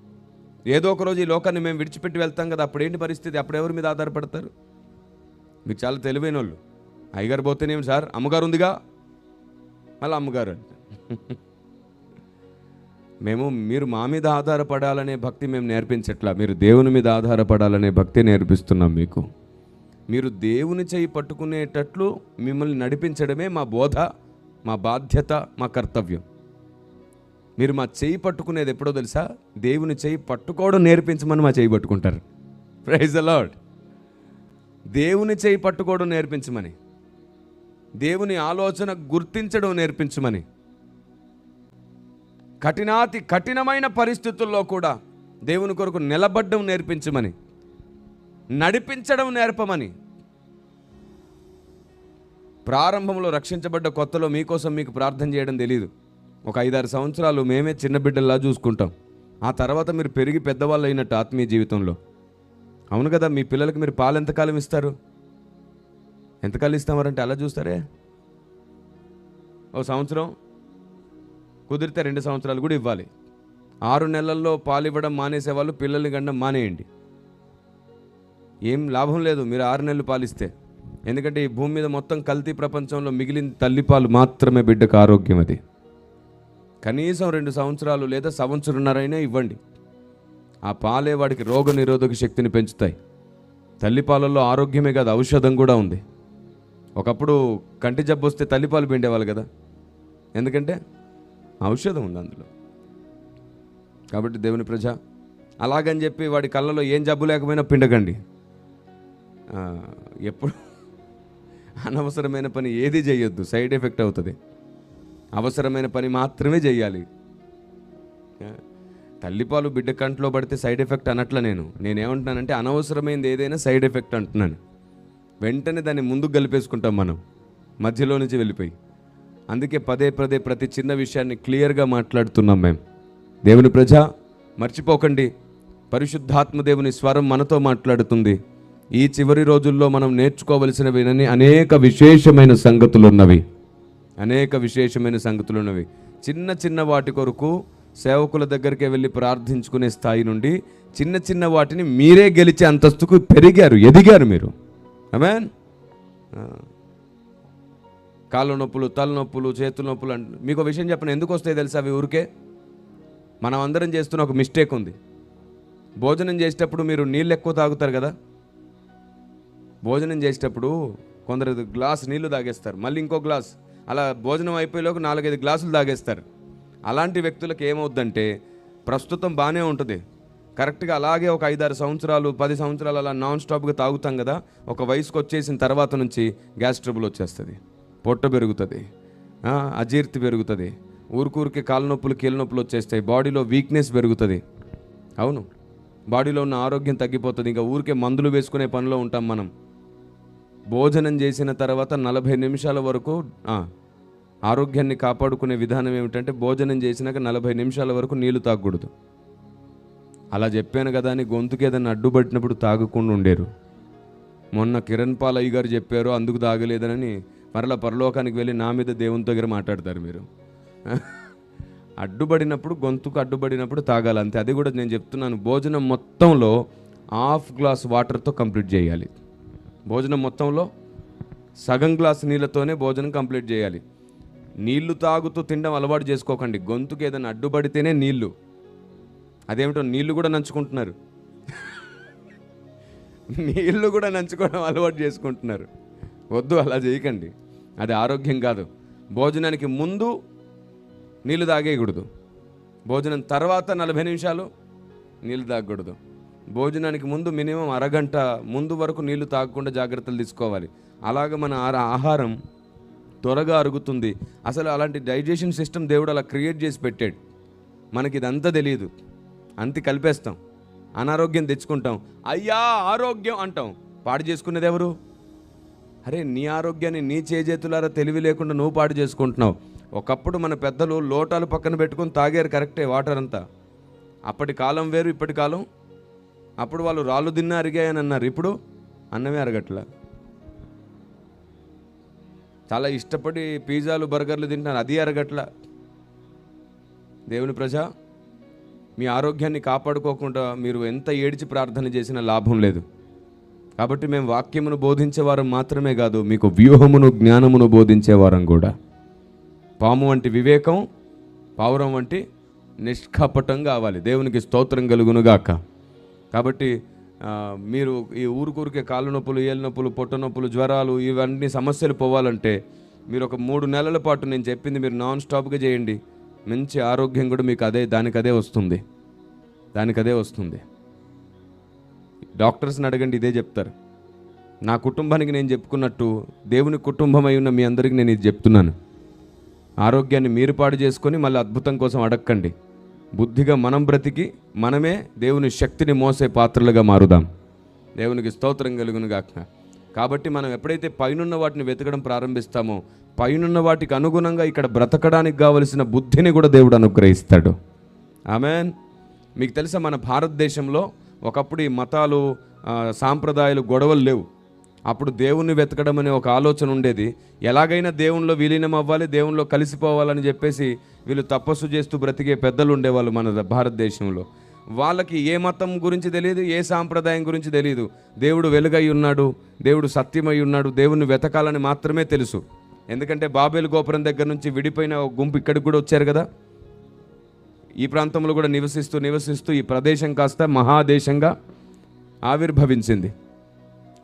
ఏదో ఒక రోజు ఈ లోకాన్ని మేము విడిచిపెట్టి వెళ్తాం కదా. అప్పుడేంటి పరిస్థితి? అప్పుడు ఎవరి మీద ఆధారపడతారు? మీరు చాలా తెలివైన వాళ్ళు. అయ్యగారు పోతేనేమి సార్, అమ్మగారు ఉందిగా, మళ్ళీ అమ్మగారు అంటే మీరు మా మీద ఆధారపడాలనే భక్తి మేము నేర్పించట్లా, మీరు దేవుని మీద ఆధారపడాలనే భక్తి నేర్పిస్తున్నాం మీకు. మీరు దేవుని చేయి పట్టుకునేటట్లు మిమ్మల్ని నడిపించడమే మా బోధ, మా బాధ్యత, మా కర్తవ్యం. మీరు మా చేయి పట్టుకునేది ఎప్పుడో తెలుసా? దేవుని చేయి పట్టుకోవడం నేర్పించమని మా చేయి పట్టుకుంటారు. Praise the Lord. దేవుని చేయి పట్టుకోవడం నేర్పించమని, దేవుని ఆలోచన గుర్తించడం నేర్పించమని, కఠినమైన పరిస్థితుల్లో కూడా దేవుని కొరకు నిలబడడం నేర్పించమని, నడిపించడం నేర్పమని. ప్రారంభంలో రక్షించబడ్డ కొత్తలో మీకోసం మీకు ప్రార్థన చేయడం తెలియదు. ఒక 5-6 సంవత్సరాలు మేమే చిన్న బిడ్డల్లా చూసుకుంటాం. ఆ తర్వాత మీరు పెరిగి పెద్దవాళ్ళు అయినట్టు ఆత్మీయ జీవితంలో. అవును కదా. మీ పిల్లలకి మీరు పాలు ఎంతకాలం ఇస్తారు? ఎంతకాలం ఇస్తామారంటే అలా చూస్తారే. ఓ సంవత్సరం, కుదిరితే 2 సంవత్సరాలు కూడా ఇవ్వాలి. 6 నెలల్లో పాలు ఇవ్వడం మానేసేవాళ్ళు పిల్లల్ని గండం మానేయండి. ఏం లాభం లేదు మీరు 6 నెలలు పాలిస్తే. ఎందుకంటే ఈ భూమి మీద మొత్తం కల్తీ ప్రపంచంలో మిగిలిన తల్లిపాలు మాత్రమే బిడ్డకు ఆరోగ్యం. అది కనీసం 2 సంవత్సరాలు లేదా 1.5 సంవత్సరాలైనా ఇవ్వండి. ఆ పాలే వాడికి రోగ నిరోధక శక్తిని పెంచుతాయి. తల్లిపాలలో ఆరోగ్యమే కాదు, ఔషధం కూడా ఉంది. ఒకప్పుడు కంటి జబ్బు వస్తే తల్లిపాలు పిండేవాళ్ళు కదా, ఎందుకంటే ఔషధం ఉంది అందులో. కాబట్టి దేవుని ప్రజ, అలాగని చెప్పి వాడి కళ్ళలో ఏం జబ్బు లేకపోయినా పిండకండి. ఎప్పుడు అనవసరమైన పని ఏది చేయొద్దు, సైడ్ ఎఫెక్ట్ అవుతుంది. అవసరమైన పని మాత్రమే చేయాలి. తల్లిపాలు బిడ్డ కంట్లో పడితే సైడ్ ఎఫెక్ట్ అనట్ల. నేనేమంటున్నానంటే అనవసరమైనది ఏదైనా సైడ్ ఎఫెక్ట్ అంటున్నాను. వెంటనే దాన్ని ముందుకు కలిపేసుకుంటాం మనం, మధ్యలో నుంచి వెళ్ళిపోయి. అందుకే పదే ప్రతి చిన్న విషయాన్ని క్లియర్గా మాట్లాడుతున్నాం మేము. దేవుని ప్రజ, మర్చిపోకండి, పరిశుద్ధాత్మ దేవుని స్వరం మనతో మాట్లాడుతుంది. ఈ చివరి రోజుల్లో మనం నేర్చుకోవలసినవి అనేక విశేషమైన సంగతులు ఉన్నవి. చిన్న వాటి కొరకు సేవకుల దగ్గరికి వెళ్ళి ప్రార్థించుకునే స్థాయి నుండి చిన్న వాటిని మీరే గెలిచే అంతస్తుకు ఎదిగారు మీరు. ఆమేన్. కాళ్ళ నొప్పులు, తలనొప్పులు, చేతుల నొప్పులు అంటే మీకు ఒక విషయం చెప్పను, ఎందుకు వస్తాయి తెలుసా? అవి ఊరికే మనం అందరం చేస్తున్న ఒక మిస్టేక్ ఉంది. భోజనం చేసేటప్పుడు మీరు నీళ్ళు ఎక్కువ తాగుతారు కదా. భోజనం చేసేటప్పుడు కొందరు గ్లాస్ నీళ్లు తాగేస్తారు, మళ్ళీ ఇంకో గ్లాస్, అలా భోజనం అయిపోయేలోకి 4-5 గ్లాసులు తాగేస్తారు. అలాంటి వ్యక్తులకు ఏమవుద్దంటే ప్రస్తుతం బాగానే ఉంటుంది, కరెక్ట్గా అలాగే ఒక 5-6 సంవత్సరాలు 10 సంవత్సరాలు అలా నాన్ స్టాప్గా తాగుతాం కదా, ఒక వయసుకు వచ్చేసిన తర్వాత నుంచి గ్యాస్ ట్రబుల్ వచ్చేస్తుంది, పొట్ట పెరుగుతుంది, అజీర్తి పెరుగుతుంది, ఊరికూరికి కాళ్ళ నొప్పులు కీళ్ళ నొప్పులు వచ్చేస్తాయి, బాడీలో వీక్నెస్ పెరుగుతుంది. అవును, బాడీలో ఉన్న ఆరోగ్యం తగ్గిపోతుంది. ఇంకా ఊరికే మందులు వేసుకునే పనిలో ఉంటాం మనం. భోజనం చేసిన తర్వాత 40 నిమిషాల వరకు ఆరోగ్యాన్ని కాపాడుకునే విధానం ఏమిటంటే భోజనం చేసినాక 40 నిమిషాల వరకు నీళ్లు తాగకూడదు. అలా చెప్పాను కదా అని గొంతుకు ఏదైనా అడ్డుపట్టినప్పుడు తాగకుండా ఉండేరు. మొన్న కిరణ్ పాల్ అయ్య గారు చెప్పారు అందుకు తాగలేదని మరలా పరలోకానికి వెళ్ళి నా మీద దేవుని దగ్గర మాట్లాడతారు మీరు. అడ్డుపడినప్పుడు గొంతుకు అడ్డుపడినప్పుడు తాగాలి అంతే. అది కూడా నేను చెప్తున్నాను, భోజనం మొత్తంలో 1/2 గ్లాస్ వాటర్తో కంప్లీట్ చేయాలి. భోజనం మొత్తంలో సగం గ్లాస్ నీళ్ళతోనే భోజనం కంప్లీట్ చేయాలి. నీళ్లు తాగుతూ తినడం అలవాటు చేసుకోకండి. గొంతుకు ఏదైనా అడ్డుపడితేనే నీళ్లు, అదేమిటో నీళ్లు కూడా నంచుకుంటున్నారు, నీళ్లు కూడా నంచుకోవడం అలవాటు చేసుకుంటున్నారు. వద్దు, అలా చేయకండి, అది ఆరోగ్యం కాదు. భోజనానికి ముందు నీళ్లు తాగేయకూడదు, భోజనం తర్వాత 40 నిమిషాలు నీళ్లు తాగకూడదు. భోజనానికి ముందు మినిమం అరగంట ముందు వరకు నీళ్లు తాగకుండా జాగ్రత్తలు తీసుకోవాలి. అలాగ మన ఆహారం త్వరగా అరుగుతుంది. అసలు అలాంటి డైజెషన్ సిస్టమ్ దేవుడు అలా క్రియేట్ చేసి పెట్టాడు. మనకి ఇదంతా తెలియదు, అంతే కలిపేస్తాం, అనారోగ్యం తెచ్చుకుంటాం. అయ్యా ఆరోగ్యం అంటాం, పాడు చేసుకునేది ఎవరు? అరే నీ ఆరోగ్యాన్ని నీ చేజేతులారా తెలివి లేకుండా నువ్వు పాడు చేసుకుంటున్నావు. ఒకప్పుడు మన పెద్దలు లోటాలు పక్కన పెట్టుకొని తాగారు, కరెక్టే, వాటర్ అంతా. అప్పటి కాలం వేరు, ఇప్పటి కాలం. అప్పుడు వాళ్ళు రాళ్ళు తిన్నా అరిగాయని అన్నారు, ఇప్పుడు అన్నమే అరగట్లా. చాలా ఇష్టపడి పిజ్జాలు బర్గర్లు తింటున్నారు, అది అరగట్లా. దేవుని ప్రజ, మీ ఆరోగ్యాన్ని కాపాడుకోకుండా మీరు ఎంత ఏడిచి ప్రార్థన చేసినా లాభం లేదు. కాబట్టి మేము వాక్యమును బోధించేవారం మాత్రమే కాదు, మీకు వ్యూహమును జ్ఞానమును బోధించేవారం కూడా. పాము వంటి వివేకం, పావురం వంటి నిష్కపటం కావాలి. దేవునికి స్తోత్రం కలుగునుగాక. కాబట్టి మీరు ఈ ఊరికే కాళ్ళు నొప్పులు, ఏళ్ళ నొప్పులు, పొట్ట నొప్పులు, జ్వరాలు, ఇవన్నీ సమస్యలు పోవాలంటే మీరు ఒక 3 నెలల పాటు నేను చెప్పింది మీరు నాన్ స్టాప్గా చేయండి. మంచి ఆరోగ్యం కూడా మీకు దానికదే వస్తుంది. డాక్టర్స్ని అడగండి, ఇదే చెప్తారు. నా కుటుంబానికి నేను చెప్పుకున్నట్టు దేవుని కుటుంబం అయి ఉన్న మీ అందరికీ నేను ఇది చెప్తున్నాను. ఆరోగ్యాన్ని మీరు పాడు చేసుకొని మళ్ళీ అద్భుతం కోసం అడగండి. బుద్ధిగా మనం బ్రతికి మనమే దేవుని శక్తిని మోసే పాత్రలుగా మారుదాం. దేవునికి స్తోత్రం కలుగునుగాక. కాబట్టి మనం ఎప్పుడైతే పైనున్న వాటిని వెతకడం ప్రారంభిస్తామో పైనున్న వాటికి అనుగుణంగా ఇక్కడ బ్రతకడానికి కావలసిన బుద్ధిని కూడా దేవుడు అనుగ్రహిస్తాడు. ఆమేన్. మీకు తెలుసా, మన భారతదేశంలో ఒకప్పుడు ఈ మతాలు, సాంప్రదాయాలు, గొడవలు లేవు. అప్పుడు దేవుణ్ణి వెతకడం అనే ఒక ఆలోచన ఉండేది. ఎలాగైనా దేవుణ్ణిలో విలీనం అవ్వాలి, దేవుణ్ణిలో కలిసిపోవాలని చెప్పేసి వీళ్ళు తపస్సు చేస్తూ బ్రతికే పెద్దలు ఉండేవాళ్ళు మన భారతదేశంలో. వాళ్ళకి ఏ మతం గురించి తెలియదు, ఏ సాంప్రదాయం గురించి తెలియదు. దేవుడు వెలుగై ఉన్నాడు, దేవుడు సత్యమై ఉన్నాడు, దేవుణ్ణి వెతకాలని మాత్రమే తెలుసు. ఎందుకంటే బాబేలు గోపురం దగ్గర నుంచి విడిపోయిన ఒక గుంపు ఇక్కడికి కూడా వచ్చారు కదా. ఈ ప్రాంతంలో కూడా నివసిస్తూ ఈ ప్రదేశం కాస్త మహాదేశంగా ఆవిర్భవించింది.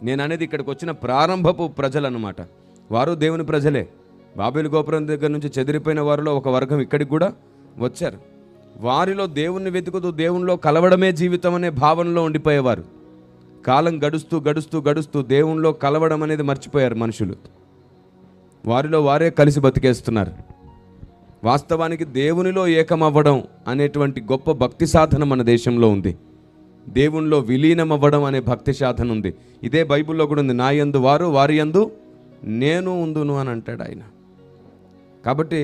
నేను అనేది ఇక్కడికి వచ్చిన ప్రారంభపు ప్రజలు అన్నమాట. వారు దేవుని ప్రజలే. బాబేలు గోపురం దగ్గర నుంచి చెదిరిపోయిన వారిలో ఒక వర్గం ఇక్కడికి కూడా వచ్చారు. వారిలో దేవుణ్ణి వెతుకుతూ దేవునిలో కలవడమే జీవితం అనే భావనలో ఉండిపోయేవారు. కాలం గడుస్తూ దేవునిలో కలవడం అనేది మర్చిపోయారు మనుషులు. వారిలో వారే కలిసి బతికేస్తున్నారు. వాస్తవానికి దేవునిలో ఏకమవ్వడం అనేటువంటి గొప్ప భక్తి సాధన మన దేశంలో ఉంది. దేవునిలో విలీనం అవ్వడం అనే భక్తి సాధన ఉంది. ఇదే బైబిల్లో కూడా ఉంది. నా యందు వారు, వారి యందు నేను ఉందును అని అంటాడు ఆయన. కాబట్టి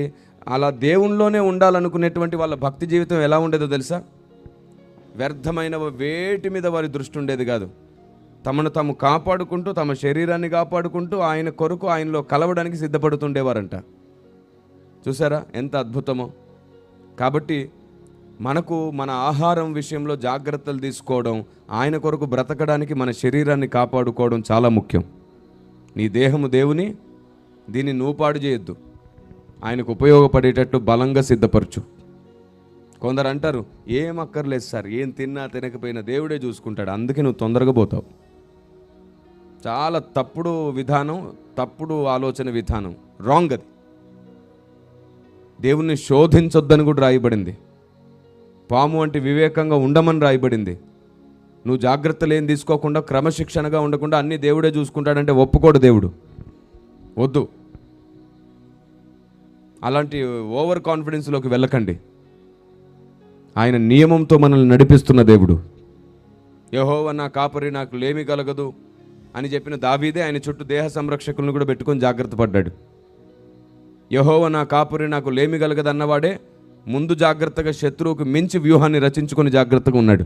అలా దేవునిలోనే ఉండాలనుకునేటువంటి వాళ్ళ భక్తి జీవితం ఎలా ఉండేదో తెలుసా? వ్యర్థమైన వేటి మీద వారి దృష్టి ఉండేది కాదు. తమను తాము కాపాడుకుంటూ, తమ శరీరాన్ని కాపాడుకుంటూ ఆయన కొరకు ఆయనలో కలవడానికి సిద్ధపడుతుండేవారంట. చూసారా ఎంత అద్భుతమో. కాబట్టి మనకు మన ఆహారం విషయంలో జాగ్రత్తలు తీసుకోవడం, ఆయన కొరకు బ్రతకడానికి మన శరీరాన్ని కాపాడుకోవడం చాలా ముఖ్యం. నీ దేహము దేవుని, దీన్ని నువ్వు పాడు చేయొద్దు. ఆయనకు ఉపయోగపడేటట్టు బలంగా సిద్ధపరచు. కొందరు అంటారు, ఏం అక్కర్లేదు సార్, ఏం తిన్నా తినకపోయినా దేవుడే చూసుకుంటాడు, అందుకే నువ్వు తొందరగా పోతావు. చాలా తప్పుడు విధానం, తప్పుడు ఆలోచన విధానం, రాంగ్ అది. దేవుణ్ణి శోధించొద్దని కూడా రాయబడింది. పాము అంటే వివేకంగా ఉండమని రాయబడింది. నువ్వు జాగ్రత్తలు ఏం తీసుకోకుండా క్రమశిక్షణగా ఉండకుండా అన్నీ దేవుడే చూసుకుంటాడంటే ఒప్పుకోడు దేవుడు. వద్దు, అలాంటి ఓవర్ కాన్ఫిడెన్స్లోకి వెళ్ళకండి. ఆయన నియమంతో మనల్ని నడిపిస్తున్న దేవుడు. యెహోవా నా కాపరి, నాకు లేమి కలగదు అని చెప్పిన దావీదే ఆయన చుట్టూ దేహ సంరక్షకులను కూడా పెట్టుకొని జాగ్రత్త పడ్డాడు. యెహోవా నా కాపరి, నాకు లేమి కలగదు అన్నవాడే ముందు జాగ్రత్తగా శత్రువుకు మించి వ్యూహాన్ని రచించుకొని జాగ్రత్తగా ఉన్నాడు.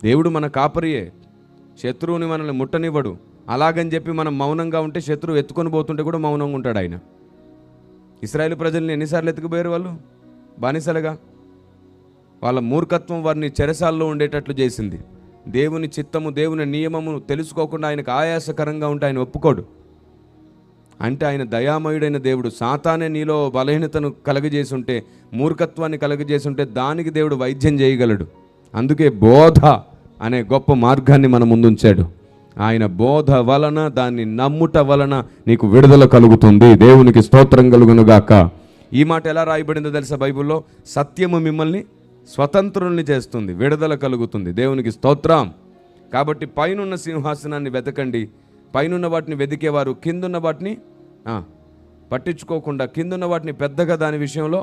దేవుడు మన కాపరియే, శత్రువుని మనల్ని ముట్టనివ్వడు. అలాగని చెప్పి మనం మౌనంగా ఉంటే శత్రువు ఎత్తుకొని పోతుంటే కూడా మౌనంగా ఉంటాడు ఆయన. ఇశ్రాయేలు ప్రజల్ని ఎన్నిసార్లు ఎత్తుకుపోయారు వాళ్ళు బానిసలుగా? వాళ్ళ మూర్ఖత్వం వారిని చెరసాల్లో ఉండేటట్లు చేసింది. దేవుని చిత్తము, దేవుని నియమము తెలుసుకోకుండా ఆయనకు ఆయాసకరంగా ఉంటే ఆయన ఒప్పుకోడు. అంటే ఆయన దయామయుడైన దేవుడు. సాతానే నీలో బలహీనతను కలగజేసి ఉంటే, మూర్ఖత్వాన్ని కలగజేసి ఉంటే దానికి దేవుడు వైద్యం చేయగలడు. అందుకే బోధ అనే గొప్ప మార్గాన్ని మన ముందుంచాడు. ఆయన బోధ వలన, దాన్ని నమ్ముట వలన నీకు విడుదల కలుగుతుంది. దేవునికి స్తోత్రం కలుగునుగాక. ఈ మాట ఎలా రాయబడిందో తెలుసా బైబిల్లో? సత్యము మిమ్మల్ని స్వతంత్రుల్ని చేస్తుంది, విడుదల కలుగుతుంది. దేవునికి స్తోత్రం. కాబట్టి పైనున్న సింహాసనాన్ని వెతకండి. పైనున్న వాటిని వెతికేవారు కిందున్న వాటిని పట్టించుకోకుండా, కిందున్న వాటిని పెద్దగా దాని విషయంలో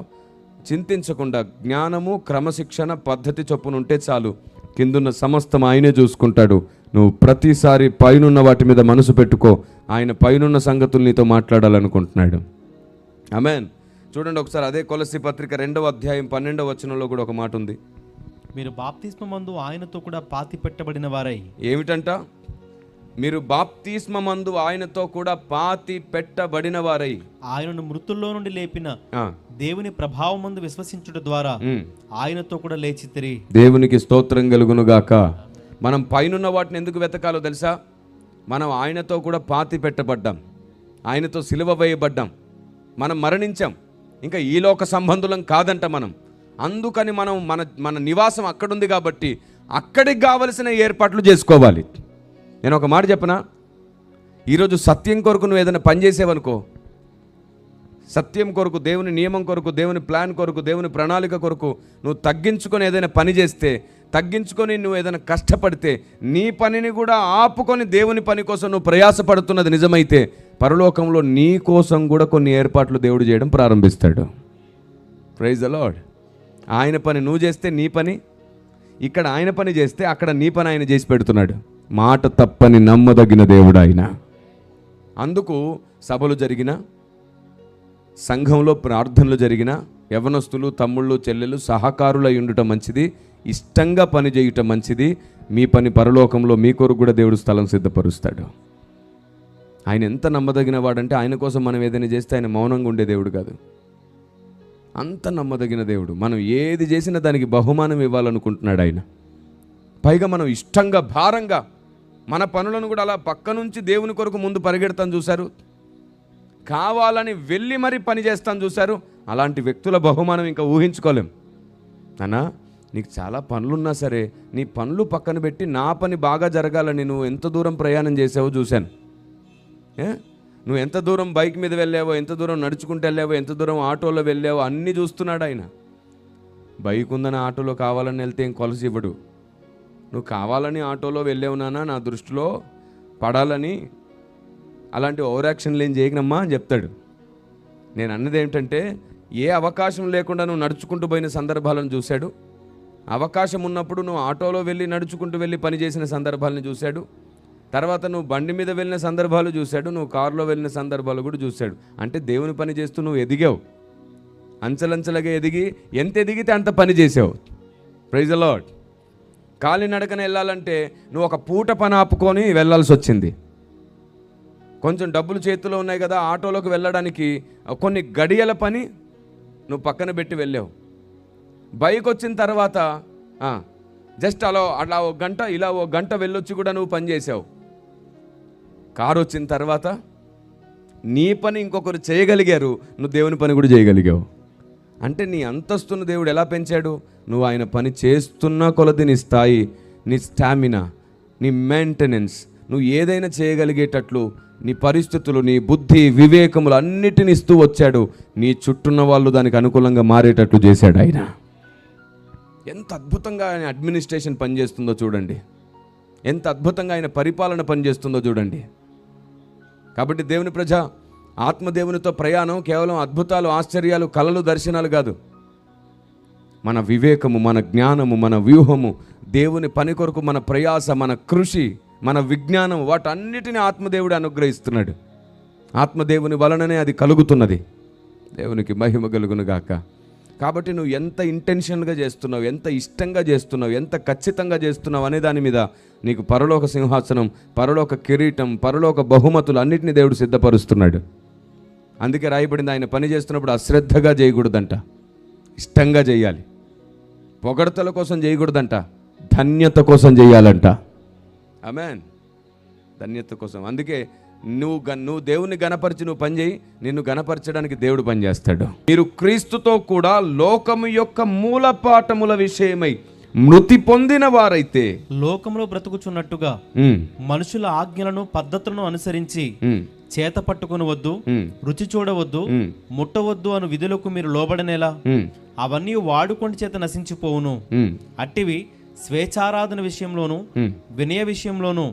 చింతించకుండా, జ్ఞానము, క్రమశిక్షణ, పద్ధతి చొప్పున ఉంటే చాలు. కిందున్న సమస్తం ఆయనే చూసుకుంటాడు. నువ్వు ప్రతిసారి పైనున్న వాటి మీద మనసు పెట్టుకో. ఆయన పైనున్న సంగతులు నీతో మాట్లాడాలనుకుంటున్నాడు. ఆమేన్. చూడండి ఒకసారి అదే కొలస్సీ పత్రిక 2వ అధ్యాయం 12వ వచనంలో కూడా ఒక మాట ఉంది. మీరు బాప్తిస్మమందు ఆయనతో కూడా పాతి పెట్టబడిన వారై. ఏమిటంట? మీరు బాప్తిస్మమందు ఆయనతో కూడా పాతి పెట్టబడిన వారై, ఆయనను మృతుల్లో నుండి లేపిన దేవుని ప్రభావమందు విశ్వసించుట ద్వారా ఆయనతో కూడా లేచితిరి. దేవునికి స్తోత్రం కలుగునుగాక. మనం పైనున్న వాటిని ఎందుకు వెతకాలో తెలుసా? మనం ఆయనతో కూడా పాతి పెట్టబడ్డాం, ఆయనతో సిలువ వేయబడ్డాం, మనం మరణించాం. ఇంకా ఈ లోక సంబంధులం కాదంట మనం. అందుకని మనం మన నివాసం అక్కడుంది కాబట్టి అక్కడికి కావలసిన ఏర్పాట్లు చేసుకోవాలి. నేను ఒక మాట చెప్పనా? ఈరోజు సత్యం కొరకు నువ్వు ఏదైనా పని చేసేవనుకో, సత్యం కొరకు, దేవుని నియమం కొరకు, దేవుని ప్లాన్ కొరకు, దేవుని ప్రణాళిక కొరకు నువ్వు తగ్గించుకొని ఏదైనా పని చేస్తే, తగ్గించుకొని నువ్వు ఏదైనా కష్టపడితే, నీ పనిని కూడా ఆపుకొని దేవుని పని కోసం నువ్వు ప్రయాసపడుతున్నది నిజమైతే, పరలోకంలో నీ కోసం కూడా కొన్ని ఏర్పాట్లు దేవుడు చేయడం ప్రారంభిస్తాడు. Praise the Lord. ఆయన పని నువ్వు చేస్తే నీ పని, ఇక్కడ ఆయన పని చేస్తే అక్కడ నీ పని ఆయన చేసి పెడుతున్నాడు. మాట తప్పని నమ్మదగిన దేవుడు ఆయన. అందుకు సభలు జరిగిన, సంఘంలో ప్రార్థనలు జరిగిన యవనస్తులు, తమ్ముళ్ళు, చెల్లెలు సహకారులై ఉండటం మంచిది, ఇష్టంగా పని చేయటం మంచిది. మీ పని పరలోకంలో మీ కొరకు కూడా దేవుడు స్థలం సిద్ధపరుస్తాడు. ఆయన ఎంత నమ్మదగిన వాడంటే, ఆయన కోసం మనం ఏదైనా చేస్తే ఆయన మౌనంగా ఉండే దేవుడు కాదు. అంత నమ్మదగిన దేవుడు. మనం ఏది చేసినా దానికి బహుమానం ఇవ్వాలనుకుంటున్నాడు ఆయన. పైగా మనం ఇష్టంగా, భారంగా మన పనులను కూడా అలా పక్క నుంచి దేవుని కొరకు ముందు పరిగెడతాను చూశారు, కావాలని వెళ్ళి మరీ పని చేస్తాను చూశారు. అలాంటి వ్యక్తుల బహుమానం ఇంకా ఊహించుకోలేం. అన్నా, నీకు చాలా పనులున్నా సరే నీ పనులు పక్కన పెట్టి నా పని బాగా జరగాలని నువ్వు ఎంత దూరం ప్రయాణం చేసావో చూశాను. నువ్వు ఎంత దూరం బైక్ మీద వెళ్ళావో, ఎంత దూరం నడుచుకుంటూ వెళ్ళావో, ఎంత దూరం ఆటోలో వెళ్ళావో అన్నీ చూస్తున్నాడు ఆయన. బైక్ ఉందని ఆటోలో కావాలని వెళ్తే ఏం కొలసి ఇవ్వడు. నువ్వు కావాలని ఆటోలో వెళ్ళావు నాన్న, నా దృష్టిలో పడాలని, అలాంటి ఓవర్ యాక్షన్లు ఏం చేయకనమ్మా అని చెప్తాడు. నేను అన్నది ఏమిటంటే, ఏ అవకాశం లేకుండా నువ్వు నడుచుకుంటూ పోయిన సందర్భాలను చూశాడు. అవకాశం ఉన్నప్పుడు నువ్వు ఆటోలో వెళ్ళి నడుచుకుంటూ వెళ్ళి పని చేసిన సందర్భాలను చూశాడు. తర్వాత నువ్వు బండి మీద వెళ్ళిన సందర్భాలు చూశాడు, నువ్వు కారులో వెళ్ళిన సందర్భాలు కూడా చూశాడు. అంటే దేవుని పని చేస్తూ నువ్వు ఎదిగావు, అంచెలంచెలుగా ఎదిగి, ఎంత ఎదిగితే అంత పని చేసావు. Praise the Lord. కాలినడకన వెళ్ళాలంటే నువ్వు ఒక పూట పని ఆపుకొని వెళ్ళాల్సి వచ్చింది. కొంచెం డబ్బులు చేతిలో ఉన్నాయి కదా ఆటోలోకి వెళ్ళడానికి, కొన్ని గడియల పని నువ్వు పక్కన పెట్టి వెళ్ళావు. బైక్ వచ్చిన తర్వాత జస్ట్ అలా ఒక గంట, ఇలా ఒక గంట వెళ్ళొచ్చి కూడా నువ్వు పని చేసావు. కారు వచ్చిన తర్వాత నీ పని ఇంకొకరు చేయగలిగారు, నువ్వు దేవుని పని కూడా చేయగలిగావు. అంటే నీ అంతస్తును దేవుడు ఎలా పెంచాడు? నువ్వు ఆయన పని చేస్తున్న కొలది నీ స్థాయి, నీ స్టామినా, నీ మెయింటెనెన్స్, నువ్వు ఏదైనా చేయగలిగేటట్లు నీ పరిస్థితులు, నీ బుద్ధి, వివేకములు అన్నిటిని ఇస్తూ వచ్చాడు. నీ చుట్టూన్న వాళ్ళు దానికి అనుకూలంగా మారేటట్లు చేశాడు ఆయన. ఎంత అద్భుతంగా ఆయన అడ్మినిస్ట్రేషన్ పనిచేస్తుందో చూడండి, ఎంత అద్భుతంగా ఆయన పరిపాలన పనిచేస్తుందో చూడండి. కాబట్టి దేవుని ప్రజ, ఆత్మదేవునితో ప్రయాణం కేవలం అద్భుతాలు, ఆశ్చర్యాలు, కలలు, దర్శనాలు కాదు. మన వివేకము, మన జ్ఞానము, మన వ్యూహము, దేవుని పని కొరకు మన ప్రయాస, మన కృషి, మన విజ్ఞానం, వాటన్నిటిని ఆత్మదేవుడు అనుగ్రహిస్తున్నాడు. ఆత్మదేవుని వలననే అది కలుగుతున్నది. దేవునికి మహిమ కలుగును గాక. కాబట్టి నువ్వు ఎంత ఇంటెన్షన్గా చేస్తున్నావు, ఎంత ఇష్టంగా చేస్తున్నావు, ఎంత ఖచ్చితంగా చేస్తున్నావు అనే దాని మీద నీకు పరలోక సింహాసనం, పరలోక కిరీటం, పరలోక బహుమతులు అన్నిటినీ దేవుడు సిద్ధపరుస్తున్నాడు. అందుకే రాయబడింది, ఆయన పని చేస్తున్నప్పుడు అశ్రద్ధగా చేయకూడదంట, ఇష్టంగా చేయాలి. పొగడతల కోసం చేయకూడదంట, ధన్యత కోసం చేయాలంట. ఆమేన్. ధన్యత కోసం. అందుకే నువ్వు దేవుని గణపరిచి నువ్వు పని చేయి, నిన్ను గణపరచడానికి దేవుడు పనిచేస్తాడు. మీరు క్రీస్తుతో కూడా లోకము యొక్క మూలపాఠముల విషయమై మృతి పొందిన వారైతే లోకంలో బ్రతుకుచున్నట్టుగా మనుషుల ఆజ్ఞలను, పద్ధతులను అనుసరించి చేత పట్టుకుని వద్దు, రుచి చూడవద్దు, ముట్టవద్దు అను విధులకు మీరు లోబడనేలా అవన్నీ వాడుకొని చేత నశించిపోవును. అట్టివి స్వేచ్ఛారాధన విషయంలోను, వినయ విషయంలోను,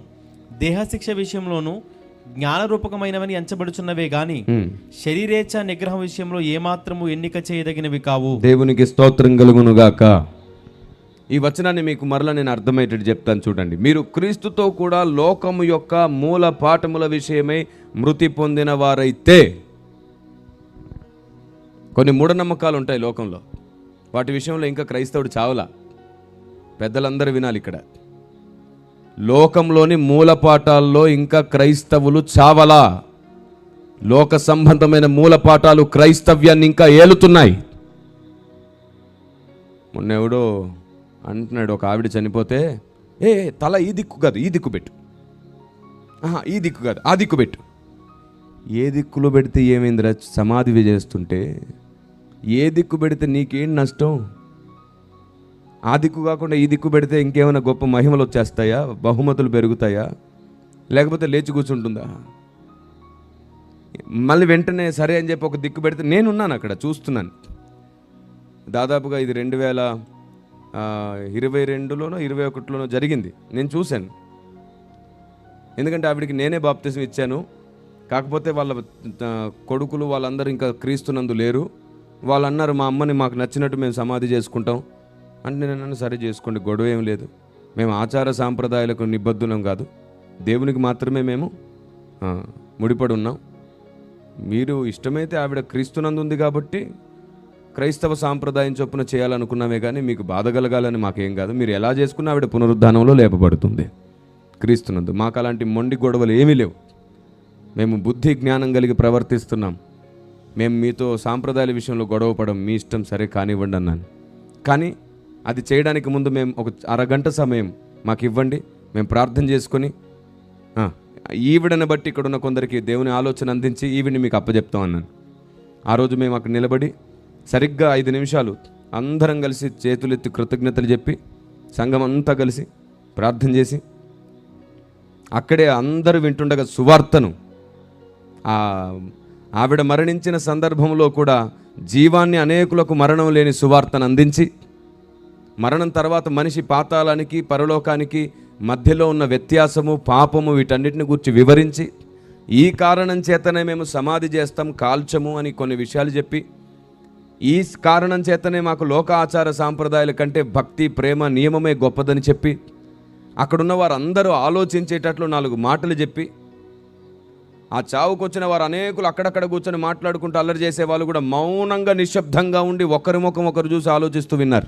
దేహశిక్ష విషయంలోను జ్ఞానరూపకమైనవని ఎంచబడుచున్నవే గాని శరీరేచ్ఛ నిగ్రహం విషయంలో ఏమాత్రము ఎన్నిక చేయదగినవి కావు. దేవునికి స్తోత్రం కలుగునుగాక. ఈ వచనాన్ని మీకు మరలా నేను అర్థమయ్యేటట్టు చెప్తాను చూడండి. మీరు క్రీస్తుతో కూడా లోకము యొక్క మూల పాఠముల విషయమై మృతి పొందిన వారైతే. కొన్ని మూఢనమ్మకాలు ఉంటాయి లోకంలో, వాటి విషయంలో ఇంకా క్రైస్తవుడు చావలా. పెద్దలందరూ వినాలి ఇక్కడ. లోకంలోని మూలపాఠాల్లో ఇంకా క్రైస్తవులు చావలా. లోక సంబంధమైన మూలపాఠాలు క్రైస్తవ్యాన్ని ఇంకా ఏలుతున్నాయి. మొన్న ఎవడో అంటున్నాడు, ఒక ఆవిడ చనిపోతే, తల ఈ దిక్కు కాదు, ఈ దిక్కు పెట్టు, ఈ దిక్కు కాదు, ఆ దిక్కు పెట్టు. ఏ దిక్కులో పెడితే ఏమైందిరా? సమాధి చేస్తుంటే ఏ దిక్కు పెడితే నీకేం నష్టం? ఆ దిక్కు కాకుండా ఈ దిక్కు పెడితే ఇంకేమైనా గొప్ప మహిమలు వచ్చేస్తాయా? బహుమతులు పెరుగుతాయా? లేకపోతే లేచి కూర్చుంటుందా? మళ్ళీ వెంటనే సరే అని చెప్పి ఒక దిక్కు పెడితే, నేనున్నాను అక్కడ చూస్తున్నాను. దాదాపుగా ఇది 2022లోనో 2021లోనో జరిగింది. నేను చూశాను. ఎందుకంటే ఆవిడికి నేనే బాప్తిసం ఇచ్చాను. కాకపోతే వాళ్ళ కొడుకులు వాళ్ళందరూ ఇంకా క్రీస్తునందు లేరు. వాళ్ళు అన్నారు, మా అమ్మని మాకు నచ్చినట్టు మేము సమాధి చేసుకుంటాం అంటే నేను అన్నాను, సరే చేసుకోండి, గొడవ ఏం లేదు. మేము ఆచార సాంప్రదాయాలకు నిబద్ధులం కాదు, దేవునికి మాత్రమే మేము ముడిపడి ఉన్నాం. మీరు ఇష్టమైతే, ఆవిడ క్రీస్తునందు ఉంది కాబట్టి క్రైస్తవ సాంప్రదాయం చొప్పున చేయాలనుకున్నామే కానీ మీకు బాధ కలగాలని మాకేం కాదు. మీరు ఎలా చేసుకున్నా ఆవిడ పునరుద్ధానంలో లేపబడుతుంది క్రీస్తునందు. మాకు అలాంటి మొండి గొడవలు ఏమీ లేవు. మేము బుద్ధి జ్ఞానం కలిగి ప్రవర్తిస్తున్నాం. మేము మీతో సాంప్రదాయాల విషయంలో గొడవ పడం, మీ ఇష్టం, సరే కానివ్వండి అన్నాను. కానీ అది చేయడానికి ముందు మేము ఒక అరగంట సమయం మాకు ఇవ్వండి, మేము ప్రార్థన చేసుకొని ఈవిడని బట్టి ఇక్కడ ఉన్న కొందరికి దేవుని ఆలోచన అందించి ఈవిడిని మీకు అప్పచెప్తాం అన్నాను. ఆ రోజు మేము అక్కడ నిలబడి సరిగ్గా 5 నిమిషాలు అందరం కలిసి చేతులెత్తి కృతజ్ఞతలు చెప్పి సంఘం అంతా కలిసి ప్రార్థన చేసి అక్కడే అందరూ వింటుండగా సువార్తను, ఆవిడ మరణించిన సందర్భంలో కూడా జీవాన్ని అనేకులకు మరణం లేని సువార్తను అందించి, మరణం తర్వాత మనిషి పాతాళానికి పరలోకానికి మధ్యలో ఉన్న వ్యత్యాసము, పాపము, వీటన్నిటిని గురించి వివరించి, ఈ కారణం చేతనే మేము సమాధి చేస్తాం, కాల్చము అని కొన్ని విషయాలు చెప్పి, ఈ కారణం చేతనే మాకు లోక ఆచార సాంప్రదాయాల కంటే భక్తి, ప్రేమ, నియమమే గొప్పదని చెప్పి, అక్కడున్న వారు అందరూ ఆలోచించేటట్లు 4 మాటలు చెప్పి, ఆ చావుకు వచ్చిన వారు అనేకులు అక్కడక్కడ కూర్చొని మాట్లాడుకుంటూ అల్లరి చేసే వాళ్ళు కూడా మౌనంగా నిశ్శబ్దంగా ఉండి ఒకరి ముఖం ఒకరు చూసి ఆలోచిస్తూ విన్నారు.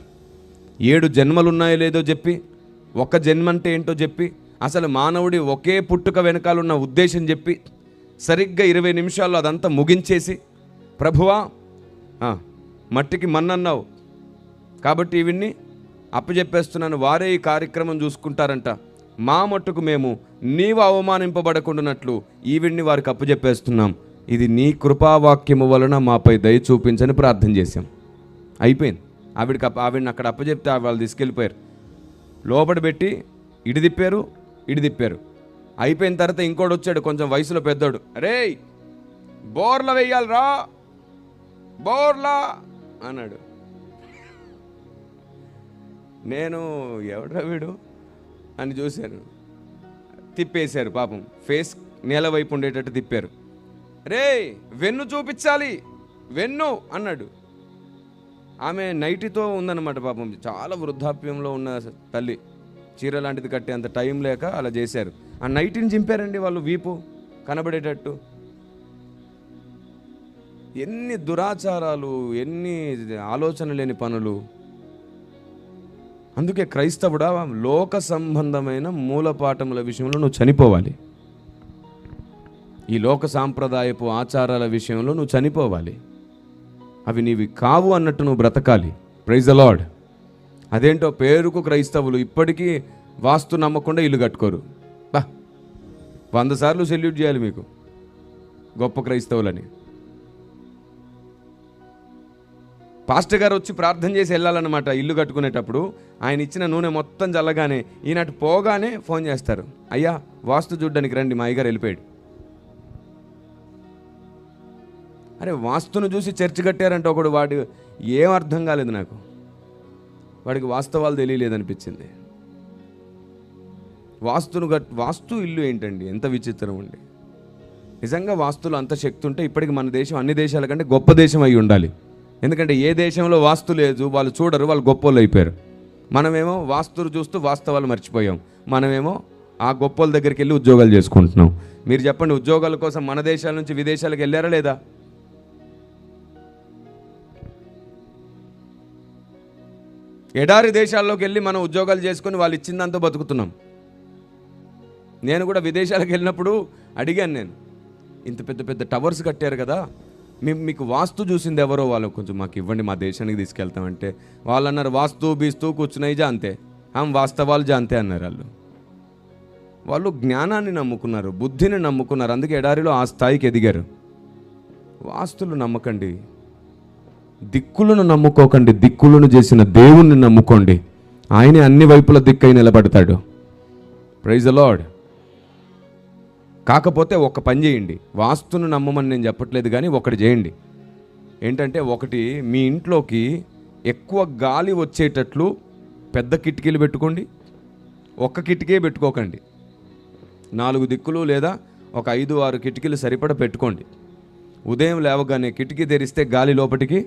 7 జన్మలున్నాయో లేదో చెప్పి, ఒక జన్మ అంటే ఏంటో చెప్పి, అసలు మానవుడి ఒకే పుట్టుక వెనకాలన్న ఉద్దేశం చెప్పి, సరిగ్గా 20 నిమిషాల్లో అదంతా ముగించేసి, ప్రభువా మట్టికి మన్నన్నావు కాబట్టి ఈవిడ్ని అప్పచెప్పేస్తున్నాను, వారే ఈ కార్యక్రమం చూసుకుంటారంట, మా మట్టుకు మేము నీవు అవమానింపబడకుండానట్లు ఈవిడ్ని వారికి అప్పచెప్పేస్తున్నాం, ఇది నీ కృపావాక్యము వలన మాపై దయ చూపించని ప్రార్థన చేశాం. అయిపోయింది. ఆవిడని అక్కడ అప్పచెప్తే వాళ్ళు తీసుకెళ్ళిపోయారు. లోపల పెట్టి ఇటు తిప్పారు, అయిపోయిన తర్వాత ఇంకోటి వచ్చాడు, కొంచెం వయసులో పెద్దోడు. రే బోర్లా వెయ్యాలిరా, బోర్లా అన్నాడు. నేను ఎవడ్రా వీడు అని చూశాను. తిప్పేశారు పాపం, ఫేస్ నేల వైపు ఉండేటట్టు తిప్పారు. రే వెన్ను చూపించాలి, వెన్ను అన్నాడు. ఆమె నైటితో ఉందన్నమాట పాపం, చాలా వృద్ధాప్యంలో ఉన్న తల్లి, చీర లాంటిది కట్టే అంత టైం లేక అలా చేశారు. ఆ నైటిని చింపారండి వాళ్ళు, వీపు కనబడేటట్టు. ఎన్ని దురాచారాలు, ఎన్ని ఆలోచన లేని పనులు. అందుకే క్రైస్తవుడా లోక సంబంధమైన మూలపాఠముల విషయంలో నువ్వు చనిపోవాలి. ఈ లోక సాంప్రదాయపు ఆచారాల విషయంలో నువ్వు చనిపోవాలి. అవి నీవి కావు అన్నట్టు నువ్వు బ్రతకాలి. Praise the Lord. అదేంటో పేరుకు క్రైస్తవులు ఇప్పటికీ వాస్తు నమ్మకుండా ఇల్లు కట్టుకోరు. 100 సార్లు సెల్యూట్ చేయాలి మీకు, గొప్ప క్రైస్తవులని. పాస్టర్ గారు వచ్చి ప్రార్థన చేసి వెళ్ళాలన్నమాట ఇల్లు కట్టుకునేటప్పుడు. ఆయన ఇచ్చిన నూనె మొత్తం చల్లగానే ఈనాటి పోగానే ఫోన్ చేస్తారు, అయ్యా వాస్తు చూడ్డానికి రండి, మా అయ్యగారు వెళ్ళిపోయాడు. అరే వాస్తును చూసి చర్చ్ కట్టారంటే ఒకడు, వాడు ఏం అర్థం కాలేదు నాకు, వాడికి వాస్తవాలు తెలియలేదనిపించింది. వాస్తు ఇల్లు ఏంటండి, ఎంత విచిత్రం అండి. నిజంగా వాస్తులు అంత శక్తి ఉంటే ఇప్పటికి మన దేశం అన్ని దేశాల కంటే గొప్ప దేశం అయి ఉండాలి. ఎందుకంటే ఏ దేశంలో వాస్తు లేదు, వాళ్ళు చూడరు, వాళ్ళు గొప్పోళ్ళు అయిపోయారు. మనమేమో వాస్తులు చూస్తూ వాస్తవాలు మర్చిపోయాం. మనమేమో ఆ గొప్పోళ్ళ దగ్గరికి వెళ్ళి ఉద్యోగాలు చేసుకుంటున్నాం. మీరు చెప్పండి, ఉద్యోగాల కోసం మన దేశాల నుంచి విదేశాలకు వెళ్ళారా లేదా? ఎడారి దేశాల్లోకి వెళ్ళి మనం ఉద్యోగాలు చేసుకొని వాళ్ళు ఇచ్చిందంతా బతుకుతున్నాం. నేను కూడా విదేశాలకు వెళ్ళినప్పుడు అడిగాను, నేను ఇంత పెద్ద పెద్ద టవర్స్ కట్టారు కదా, మీకు వాస్తు చూసింది ఎవరో, వాళ్ళు కొంచెం మాకు ఇవ్వండి, మా దేశానికి తీసుకెళ్తామంటే వాళ్ళు అన్నారు, వాస్తు బీస్తూ కూర్చున్నాయి జాంతే, వాస్తవాలు జాంతే అన్నారు. వాళ్ళు జ్ఞానాన్ని నమ్ముకున్నారు, బుద్ధిని నమ్ముకున్నారు. అందుకే ఎడారిలో ఆ స్థాయికి ఎదిగారు. వాస్తులు నమ్మకండి, దిక్కులను నమ్ముకోకండి, దిక్కులను చేసిన దేవుణ్ణి నమ్ముకోండి. ఆయనే అన్ని వైపుల దిక్కై నిలబడతాడు. Praise the Lord. కాకపోతే ఒక పని చేయండి, వాస్తును నమ్మమని నేను చెప్పట్లేదు, కానీ ఒకటి చేయండి. ఏంటంటే, ఒకటి మీ ఇంట్లోకి ఎక్కువ గాలి వచ్చేటట్లు పెద్ద కిటికీలు పెట్టుకోండి. ఒక్క కిటికీ పెట్టుకోకండి, 4 దిక్కులు లేదా ఒక 5-6 కిటికీలు సరిపడ పెట్టుకోండి. ఉదయం లేవగానే కిటికీ తెరిస్తే గాలి లోపటికి,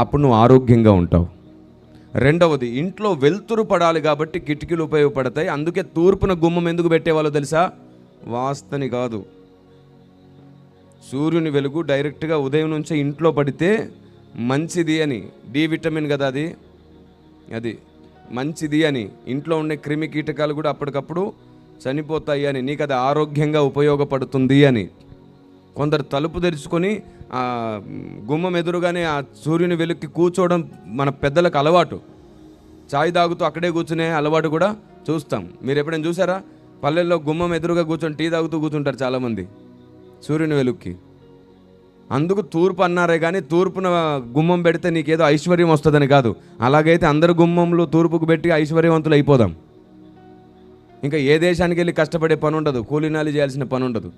అప్పుడు నువ్వు ఆరోగ్యంగా ఉంటావు. రెండవది, ఇంట్లో వెలుతురు పడాలి కాబట్టి కిటికీలు ఉపయోగపడతాయి. అందుకే తూర్పున గుమ్మం ఎందుకు పెట్టేవాళ్ళో తెలుసా? వాస్తని కాదు, సూర్యుని వెలుగు డైరెక్ట్గా ఉదయం నుంచే ఇంట్లో పడితే మంచిది అని. డి విటమిన్ కదా అది మంచిది అని. ఇంట్లో ఉండే క్రిమి కీటకాలు కూడా అప్పటికప్పుడు చనిపోతాయి అని, నీకు అది ఆరోగ్యంగా ఉపయోగపడుతుంది అని. కొందరు తలుపు తెరుచుకొని గుమ్మం ఎదురుగానే ఆ సూర్యుని వెలుగుకి కూర్చోవడం మన పెద్దలకు అలవాటు. చాయ్ తాగుతూ అక్కడే కూర్చునే అలవాటు కూడా చూస్తాం. మీరు ఎప్పుడైనా చూసారా? పల్లెల్లో గుమ్మం ఎదురుగా కూర్చొని టీ తాగుతూ కూర్చుంటారు చాలామంది సూర్యుని వెలుగుకి. అందుకు తూర్పు అన్నారే కానీ తూర్పున గుమ్మం పెడితే నీకేదో ఐశ్వర్యం వస్తుందని కాదు. అలాగైతే అందరు గుమ్మంలో తూర్పుకు పెట్టి ఐశ్వర్యవంతులు అయిపోదాం. ఇంకా ఏ దేశానికి వెళ్ళి కష్టపడే పని ఉండదు, కూలీనాలి చేయాల్సిన పని ఉండదు.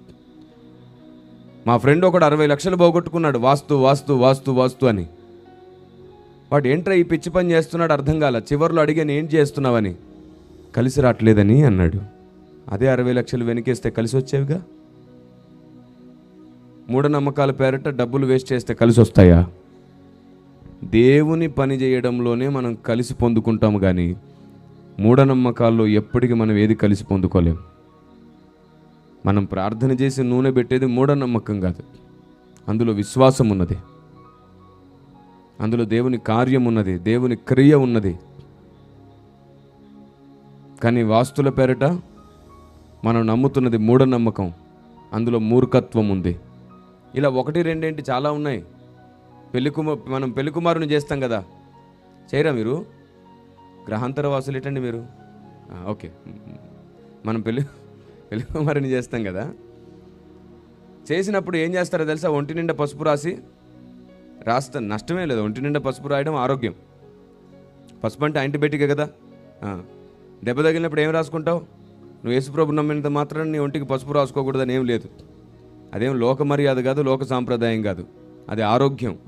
మా ఫ్రెండ్ ఒకడు 60 లక్షలు పోగొట్టుకున్నాడు, వాస్తు వాస్తు వాస్తు వాస్తు అని. వాడు ఏంట్రా ఈ పిచ్చి పని చేస్తున్నాడు అర్థం కాల. చివరిలో అడిగాను, ఏం చేస్తున్నావని. కలిసి రావట్లేదని అన్నాడు. అదే 60 లక్షలు వెనకేస్తే కలిసి వచ్చేవిగా. మూఢనమ్మకాల పేరట డబ్బులు వేస్ట్ చేస్తే కలిసి వస్తాయా? దేవుని పని చేయడంలోనే మనం కలిసి పొందుకుంటాము, కానీ మూఢనమ్మకాల్లో ఎప్పటికీ మనం ఏది కలిసి పొందుకోలేం. మనం ప్రార్థన చేసి నూనె పెట్టేది మూఢనమ్మకం కాదు, అందులో విశ్వాసం ఉన్నది, అందులో దేవుని కార్యం ఉన్నది, దేవుని క్రియ ఉన్నది. కానీ వాస్తుల పేరట మనం నమ్ముతున్నది మూఢనమ్మకం, అందులో మూర్ఖత్వం ఉంది. ఇలా 1-2 ఏంటి, చాలా ఉన్నాయి. మనం పెళ్లి కుమారుని చేస్తాం కదా, చేయరా మీరు? గ్రహాంతర వాసులు ఏంటండి మీరు? ఓకే, మనం పెళ్లి కుమారుని చేస్తాం కదా. చేసినప్పుడు ఏం చేస్తారో తెలుసా? ఒంటి నిండా పసుపు రాస్తా నష్టమే లేదు. ఒంటి నిండా పసుపు రాయడం ఆరోగ్యం. పసుపు అంటే యాంటీబయాటికే కదా. దెబ్బ తగిలినప్పుడు ఏం రాసుకుంటావు? నువ్వు యేసుప్రభు నమ్మినంత మాత్రం నీ ఒంటికి పసుపు రాసుకోకూడదని ఏం లేదు. అదేం లోక మర్యాద కాదు, లోక సాంప్రదాయం కాదు. అది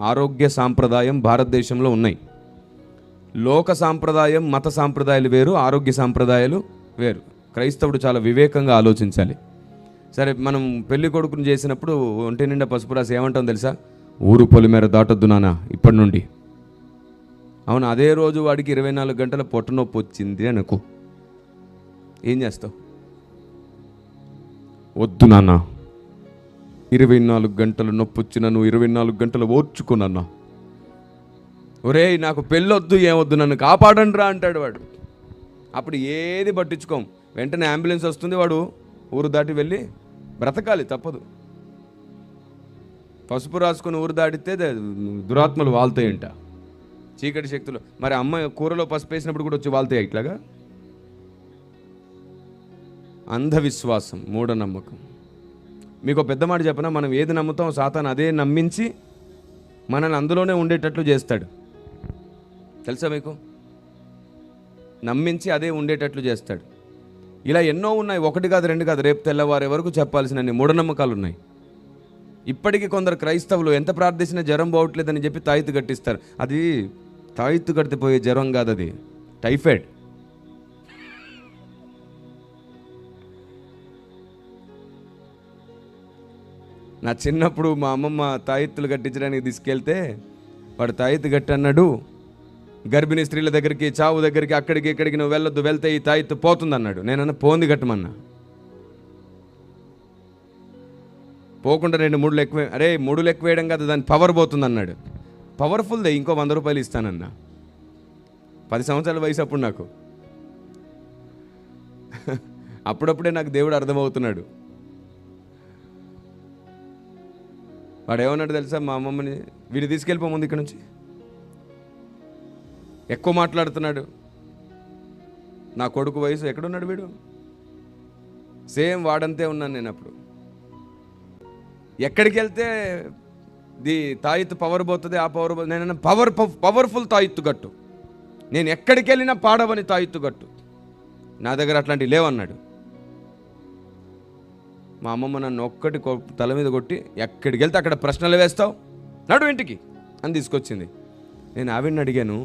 ఆరోగ్య సాంప్రదాయం భారతదేశంలో ఉన్నాయి. లోక సాంప్రదాయం, మత సాంప్రదాయాలు వేరు, ఆరోగ్య సాంప్రదాయాలు వేరు. క్రైస్తవుడు చాలా వివేకంగా ఆలోచించాలి. సరే, మనం పెళ్లి కొడుకుని చేసినప్పుడు ఒంటి నిండా పసుపు రాసి ఏమంటాం తెలుసా? ఊరు పొలిమేర దాటొద్దు నాన్న ఇప్పటి నుండి. అవును, అదే రోజు వాడికి 24 గంటల పొట్టనొప్పి వచ్చింది అనుకో, ఏం చేస్తావు? వద్దు నాన్న, 24 గంటలు నొప్పి వచ్చినా నువ్వు 24 గంటలు ఓర్చుకున్నా. ఒరేయ్, నాకు పెళ్ళొద్దు, ఏమొద్దు, నన్ను కాపాడండి రా అంటాడు వాడు. అప్పుడు ఏది పట్టించుకోం, వెంటనే అంబులెన్స్ వస్తుంది, వాడు ఊరు దాటి వెళ్ళి బ్రతకాలి, తప్పదు. పసుపు రాసుకొని ఊరు దాటితే దురాత్మలు వాళ్తాయంట, చీకటి శక్తులు. మరి అమ్మ కూరలో పసుపు వేసినప్పుడు కూడా వచ్చి వాళ్తాయి ఇట్లాగా. అంధవిశ్వాసం, మూఢనమ్మకం. మీకు పెద్ద మాట చెప్పనా, మనం ఏది నమ్ముతాం సాతాను అదే నమ్మించి మనల్ని అందులోనే ఉండేటట్లు చేస్తాడు. తెలుసా మీకు? నమ్మించి అదే ఉండేటట్లు చేస్తాడు. ఇలా ఎన్నో ఉన్నాయి, 1 కాదు 2 కాదు, రేపు తెల్లవారే వరకు చెప్పాల్సిన మూఢనమ్మకాలు ఉన్నాయి. ఇప్పటికీ కొందరు క్రైస్తవులు ఎంత ప్రార్థించినా జ్వరం పోవట్లేదని చెప్పి తాయితు కట్టిస్తారు. అది తాయితు కడితే పోయే జ్వరం కాదు, అది టైఫాయిడ్. నా చిన్నప్పుడు మా అమ్మమ్మ తాయెత్తులు కట్టించడానికి తీసుకెళ్తే వాడు తాయెత్తు కట్టి అన్నాడు, గర్భిణీ స్త్రీల దగ్గరికి, చావు దగ్గరికి, అక్కడికి ఇక్కడికి నువ్వు వెళ్ళొద్దు, వెళ్తే ఈ తాయెత్తు పోతుంది అన్నాడు. నేనన్నా పోంది కట్టమన్నా. పోకుండా 2 ఎక్కువ, అరే 3 ఎక్కువ వేయడం కాదు, దాని పవర్ పోతుంది అన్నాడు. పవర్ఫుల్దే, ఇంకో 100 రూపాయలు ఇస్తానన్నా. 10 సంవత్సరాల వయసు అప్పుడు నాకు. అప్పుడప్పుడే నాకు దేవుడు అర్థమవుతున్నాడు. వాడు ఏమన్నాడు తెలుసా? మా అమ్మమ్మని, వీడు తీసుకెళ్ళిపోముందు ఇక్కడ నుంచి, ఎక్కువ మాట్లాడుతున్నాడు. నా కొడుకు వయసు ఎక్కడున్నాడు వీడు? సేమ్ వాడంతే ఉన్నాను నేను అప్పుడు. ఎక్కడికి వెళ్తే తాయెత్తు పవర్ పోతుంది, ఆ పవర్ పోతుంది. నేను పవర్ఫుల్ తాయెత్తు కట్టు, నేను ఎక్కడికి వెళ్ళినా పాడవని తాయెత్తు కట్టు, నా దగ్గర అట్లాంటివి లేవన్నాడు. మా అమ్మమ్మ నన్ను ఒక్కటి తల మీద కొట్టి, ఎక్కడికి వెళ్తే అక్కడ ప్రశ్నలు వేస్తావు, నడు ఇంటికి అని తీసుకొచ్చింది. నేను ఆవిడని అడిగాను,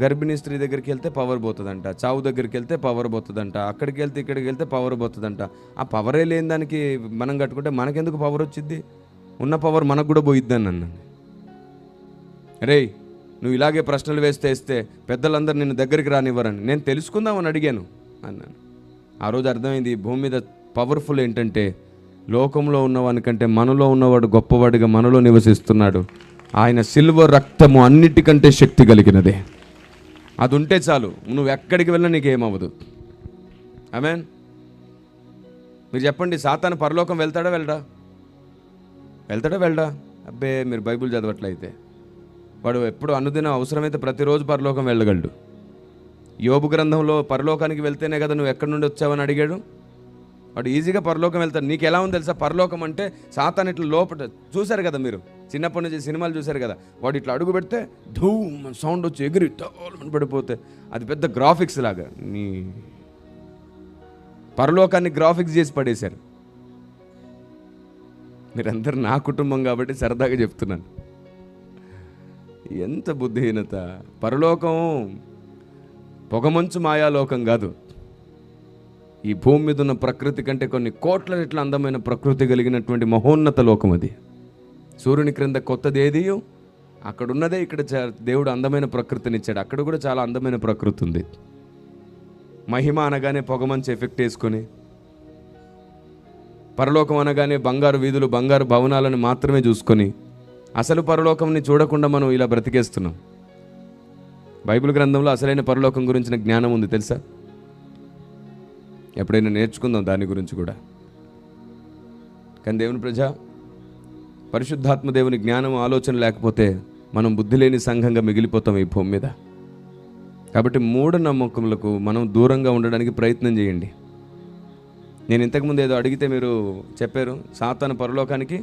గర్భిణీ స్త్రీ దగ్గరికి వెళ్తే పవర్ పోతుందంట, చావు దగ్గరికి వెళ్తే పవర్ పోతుందంట, అక్కడికి వెళ్తే ఇక్కడికి వెళ్తే పవర్ పోతుందంట. ఆ పవరే లేని దానికి మనం కట్టుకుంటే మనకెందుకు పవర్ వచ్చింది? ఉన్న పవర్ మనకు కూడా పోయిద్ది అని అన్నాను. రే, నువ్వు ఇలాగే ప్రశ్నలు వేస్తే పెద్దలందరూ నిన్ను దగ్గరికి రానివ్వరని. నేను తెలుసుకుందామని అడిగాను అన్నాను. ఆ రోజు అర్థమైంది, ఈ భూమి మీద పవర్ఫుల్ ఏంటంటే లోకంలో ఉన్నవానికంటే మనలో ఉన్నవాడు గొప్పవాడిగా మనలో నివసిస్తున్నాడు. ఆయన సిల్వ రక్తము అన్నిటికంటే శక్తి కలిగినదే. అది ఉంటే చాలు, నువ్వు ఎక్కడికి వెళ్ళినా నీకేమవ్వదు. ఆమేన్. మీరు చెప్పండి, సాతాను పరలోకం వెళ్తాడా వెళ్ళడా? అబ్బే, మీరు బైబిల్ చదవట్లయితే. వాడు ఎప్పుడు అనుదిన అవసరమైతే ప్రతిరోజు పరలోకం వెళ్ళగలడు. యోబు గ్రంథంలో పరలోకానికి వెళ్తేనే కదా నువ్వు ఎక్కడి నుండి వచ్చావని అడిగాడు. వాడు ఈజీగా పరలోకం వెళ్తాడు. నీకు ఎలా ఉంది తెలుసా? పరలోకం అంటే సాతాను ఇట్లా లోపల చూశారు కదా, మీరు చిన్నప్పటి నుంచి సినిమాలు చూశారు కదా, వాడు ఇట్లా అడుగు పెడితే ధూమ్ సౌండ్ వచ్చి ఎగిరి టోల్మని పడిపోతే అది పెద్ద గ్రాఫిక్స్ లాగా. నీ పరలోకాన్ని గ్రాఫిక్స్ చేసి పడేశారు. మీరందరూ నా కుటుంబం కాబట్టి సరదాగా చెప్తున్నాను. ఎంత బుద్ధిహీనత! పరలోకం పొగమంచు మాయాలోకం కాదు. ఈ భూమి మీద ఉన్న ప్రకృతి కంటే కొన్ని కోట్ల రెట్ల అందమైన ప్రకృతి కలిగినటువంటి మహోన్నత లోకం అది. సూర్యుని క్రింద కొత్తది ఏది అక్కడ ఉన్నదే. ఇక్కడ దేవుడు అందమైన ప్రకృతినిచ్చాడు, అక్కడ కూడా చాలా అందమైన ప్రకృతి ఉంది. మహిమ అనగానే పొగమంచు ఎఫెక్ట్ వేసుకొని, పరలోకం అనగానే బంగారు వీధులు, బంగారు భవనాలను మాత్రమే చూసుకొని అసలు పరలోకంని చూడకుండా మనం ఇలా బ్రతికేస్తున్నాం. బైబిల్ గ్రంథంలో అసలైన పరలోకం గురించిన జ్ఞానం ఉంది తెలుసా? ఎప్పుడైనా నేర్చుకుందాం దాని గురించి కూడా. కానీ దేవుని ప్రజ, పరిశుద్ధాత్మ దేవుని జ్ఞానం, ఆలోచన లేకపోతే మనం బుద్ధి లేని సంఘంగా మిగిలిపోతాం ఈ భూమి మీద. కాబట్టి మూఢనమ్మకములకు మనం దూరంగా ఉండడానికి ప్రయత్నం చేయండి. నేను ఇంతకుముందు ఏదో అడిగితే మీరు చెప్పారు, సాతాను పరలోకానికి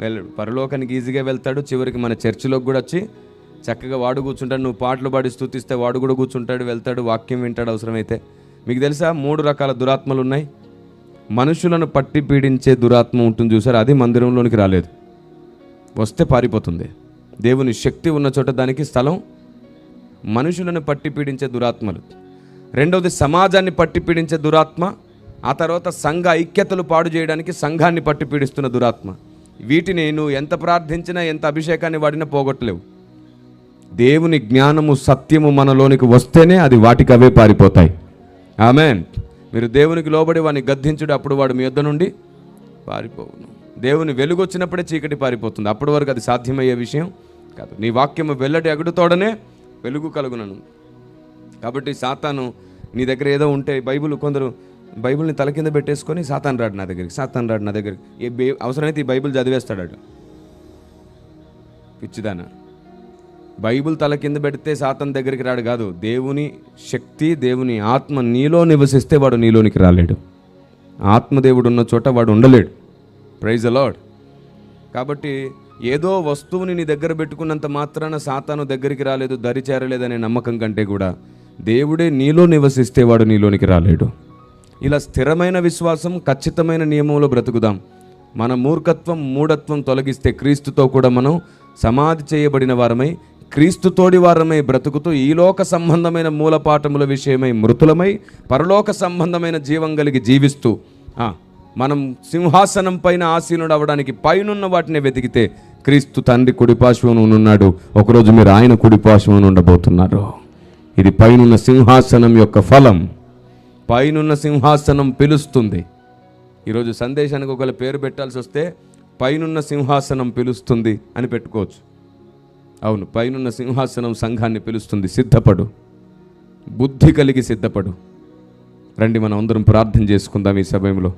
వెళ్ళాడు. పరలోకానికి ఈజీగా వెళ్తాడు. చివరికి మన చర్చిలోకి కూడా వచ్చి చక్కగా వాడు కూర్చుంటాడు. నువ్వు పాటలు పాడి స్తుతిస్తే వాడు కూడా కూర్చుంటాడు, వెళ్తాడు, వాక్యం వింటాడు. అవసరమైతే మీకు తెలుసా 3 రకాల దురాత్మలు ఉన్నాయి. మనుషులను పట్టి పీడించే దురాత్మ ఉంటుంది చూసారు, అది మందిరంలోనికి రాలేదు, వస్తే పారిపోతుంది. దేవుని శక్తి ఉన్న చోట దానికి స్థలం. మనుషులను పట్టి పీడించే దురాత్మలు. రెండవది సమాజాన్ని పట్టి పీడించే దురాత్మ. ఆ తర్వాత సంఘ ఐక్యతలు పాడు చేయడానికి సంఘాన్ని పట్టి పీడిస్తున్న దురాత్మ. వీటిని నువ్వు ఎంత ప్రార్థించినా, ఎంత అభిషేకాన్ని వాడినా పోగొట్టలేవు. దేవుని జ్ఞానము సత్యము మనలోనికి వస్తేనే అది వాటికి అవే పారిపోతాయి. ఆమేన్. మీరు దేవునికి లోబడి వాడిని గద్దించుడు, అప్పుడు వాడు మీ యొద్ద నుండి పారిపోవును. దేవుని వెలుగు వచ్చినప్పుడే చీకటి పారిపోతుంది, అప్పటి వరకు అది సాధ్యమయ్యే విషయం కాదు. నీ వాక్యము వెల్లడి అగుడుతోడనే వెలుగు కలుగునను. కాబట్టి సాతాను నీ దగ్గర ఏదో ఉంటే, కొందరు బైబిల్ని తల కింద పెట్టేసుకొని సాతాను రాడు నా దగ్గరికి, అవసరమైతే ఈ బైబిల్ చదివేస్తాడు. పిచ్చిదానా, బైబిల్ తల కింద పెడితే సాతాను దగ్గరికి రాడు కాదు. దేవుని శక్తి, దేవుని ఆత్మ నీలో నివసిస్తే వాడు నీలోనికి రాలేడు. ఆత్మదేవుడు ఉన్న చోట వాడు ఉండలేడు. Praise the Lord. కాబట్టి ఏదో వస్తువుని నీ దగ్గర పెట్టుకున్నంత మాత్రాన సాతాను దగ్గరికి రాలేదు, దరి చేరలేదనే నమ్మకం కంటే కూడా దేవుడే నీలో నివసిస్తే వాడు నీలోనికి రాలేడు. ఇలా స్థిరమైన విశ్వాసం, ఖచ్చితమైన నియమంలో బ్రతుకుదాం. మన మూఢత్వం తొలగిస్తే క్రీస్తుతో కూడా మనం సమాధి చేయబడిన వారమై, క్రీస్తుతోడి వారమై బ్రతుకుతూ ఈలోక సంబంధమైన మూలపాఠముల విషయమై మృతులమై, పరలోక సంబంధమైన జీవం కలిగి జీవిస్తూ మనం సింహాసనం పైన ఆసీనుడు అవ్వడానికి పైనున్న వాటిని వెతికితే క్రీస్తు తండ్రి కుడిపార్శ్వమున ఉన్నాడు. ఒకరోజు మీరు ఆయన కుడిపార్శ్వమున ఉండబోతున్నారు. ఇది పైనున్న సింహాసనం యొక్క ఫలం. పైనున్న సింహాసనం పిలుస్తుంది. ఈరోజు సందేశానికి ఒకవేళ పేరు పెట్టాల్సి వస్తే పైనున్న సింహాసనం పిలుస్తుంది అని పెట్టుకోవచ్చు. అవును, పైనున్న సింహాసనం సంఘాన్ని పిలుస్తుంది. సిద్ధపడు, బుద్ధి కలిగి సిద్ధపడు. రండి మనం అందరం ప్రార్థన చేసుకుందాం. ఈ సమయంలో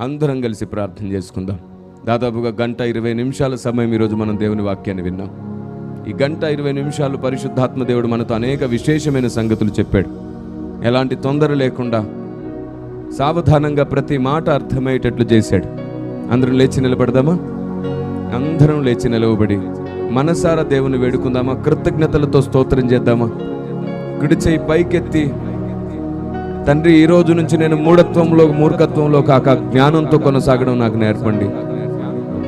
అందరం కలిసి ప్రార్థన చేసుకుందాం. దాదాపుగా 1:20 నిమిషాల సమయం ఈరోజు మనం దేవుని వాక్యాన్ని విన్నాం. ఈ 1:20 నిమిషాలు పరిశుద్ధాత్మ దేవుడు మనతో అనేక విశేషమైన సంగతులు చెప్పాడు. ఎలాంటి తొందర లేకుండా సావధానంగా ప్రతి మాట అర్థమయ్యేటట్లు చేశాడు. అందరం లేచి నిలబడదామా? అందరం లేచి నిలవబడి మనసారా దేవుని వేడుకుందామా? కృతజ్ఞతలతో స్తోత్రం చేద్దామా? కుడి చేయి పైకెత్తి, తండ్రి, ఈ రోజు నుంచి నేను మూర్ఖత్వంలో కాక జ్ఞానంతో కొనసాగడం నాకు నేర్పండి.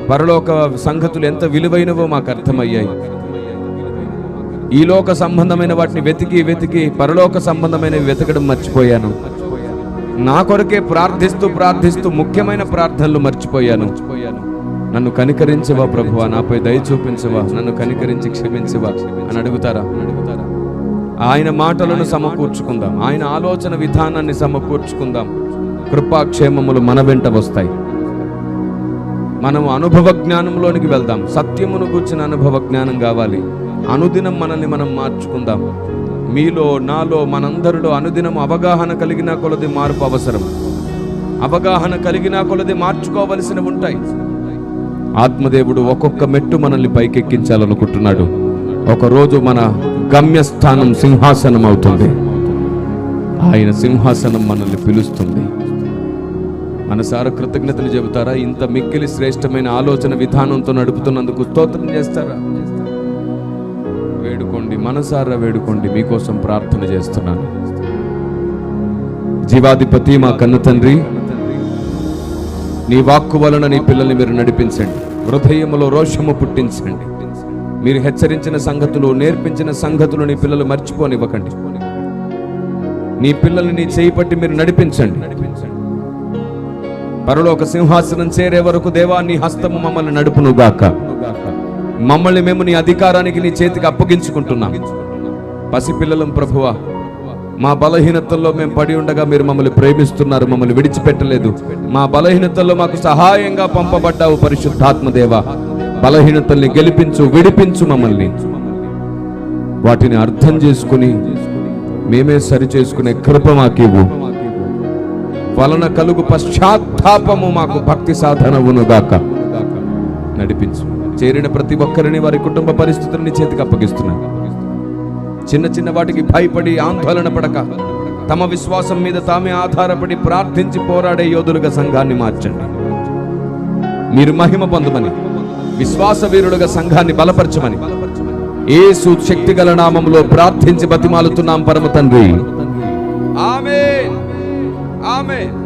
పరలోక సంగతులు ఎంత విలువైనవో మాకు అర్థమయ్యాయి. ఈ లోక సంబంధమైన వాటిని వెతికి పరలోక సంబంధమైనవి వెతకడం మర్చిపోయాను. నా కొరకే ప్రార్థిస్తూ ముఖ్యమైన ప్రార్థనలు మర్చిపోయాను. నన్ను కనికరించవా ప్రభువా, నాపై దయ చూపించవా, నన్ను కనికరించి క్షమించవా అని అడుగుతారా? ఆయన మాటలను సమకూర్చుకుందాం, ఆయన ఆలోచన విధానాన్ని సమకూర్చుకుందాం. కృపాక్షేమములు మన వెంట వస్తాయి. మనం అనుభవ జ్ఞానంలోనికి వెళ్దాం. సత్యమును గూర్చిన అనుభవ జ్ఞానం కావాలి. అనుదినం మనల్ని మనం మార్చుకుందాం. మీలో, నాలో, మనందరిలో అనుదినం అవగాహన కలిగిన కొలది మార్పు అవసరం. అవగాహన కలిగిన కొలది మార్చుకోవలసినవి ఉంటాయి. ఆత్మదేవుడు ఒక్కొక్క మెట్టు మనల్ని పైకెక్కించాలనుకుంటున్నాడు. ఒకరోజు మన గమ్యస్థానం సింహాసనం అవుతుంది. ఆయన సింహాసనం మనల్ని పిలుస్తుంది. మనసారా కృతజ్ఞతలు చెబుతారా? ఇంత మిక్కిలి శ్రేష్టమైన ఆలోచన విధానంతో నడుపుతున్నందుకు స్తోత్రం చేస్తారా? వేడుకోండి, మనసారా వేడుకోండి. మీకోసం ప్రార్థన చేస్తున్నాను. జీవాధిపతి, మా కన్న తండ్రి, నీ వాక్కు వలన నీ పిల్లల్ని మీరు నడిపించండి. హృదయములో రోషము పుట్టించండి. మీరు హెచ్చరించిన సంగతులు, నేర్పించిన సంగతులు నీ పిల్లలు మర్చిపోనివ్వకండి. నీ పిల్లల్ని నీ చేయి పట్టి మీరు నడిపించండి. పరలోక సింహాసనం చేరే వరకు దేవా, నీ హస్తము మమ్మల్ని నడుపునుగాక. మమ్మల్ని మేము నీ అధికారానికి, నీ చేతికి అప్పగించుకుంటున్నాం. పసిపిల్లలం ప్రభువా, మా బలహీనతల్లో మేము పడి ఉండగా మీరు మమ్మల్ని ప్రేమిస్తున్నారు, మమ్మల్ని విడిచిపెట్టలేదు. మా బలహీనతల్లో మాకు సహాయంగా పంపబడ్డావు పరిశుద్ధాత్మదేవా. బలహీనతల్ని గెలిపించు, విడిపించు మమ్మల్ని. వాటిని అర్థం చేసుకుని మేమే సరి చేసుకునే కృప మాకివ్వు. వలన కలుగు పశ్చాత్తాపము మాకు భక్తి సాధనవునుగాక. నడిపించు. చేరిన ప్రతి ఒక్కరిని, వారి కుటుంబ పరిస్థితులని చేతికి అప్పగిస్తున్నాను. చిన్న చిన్న వాటికి భయపడి ఆందోళన పడక, తమ విశ్వాసం మీద తామే ఆధారపడి ప్రార్థించి పోరాడే యోధులుగా సంఘాన్ని మార్చండి. మీరు మహిమ పొందమని, విశ్వాస వీరులుగా సంఘాన్ని బలపరచమని యేసు శక్తిగల నామములో ప్రార్థించి బతిమాలుతున్నాం పరమ తండ్రి. ఆమేన్ ఆమేన్.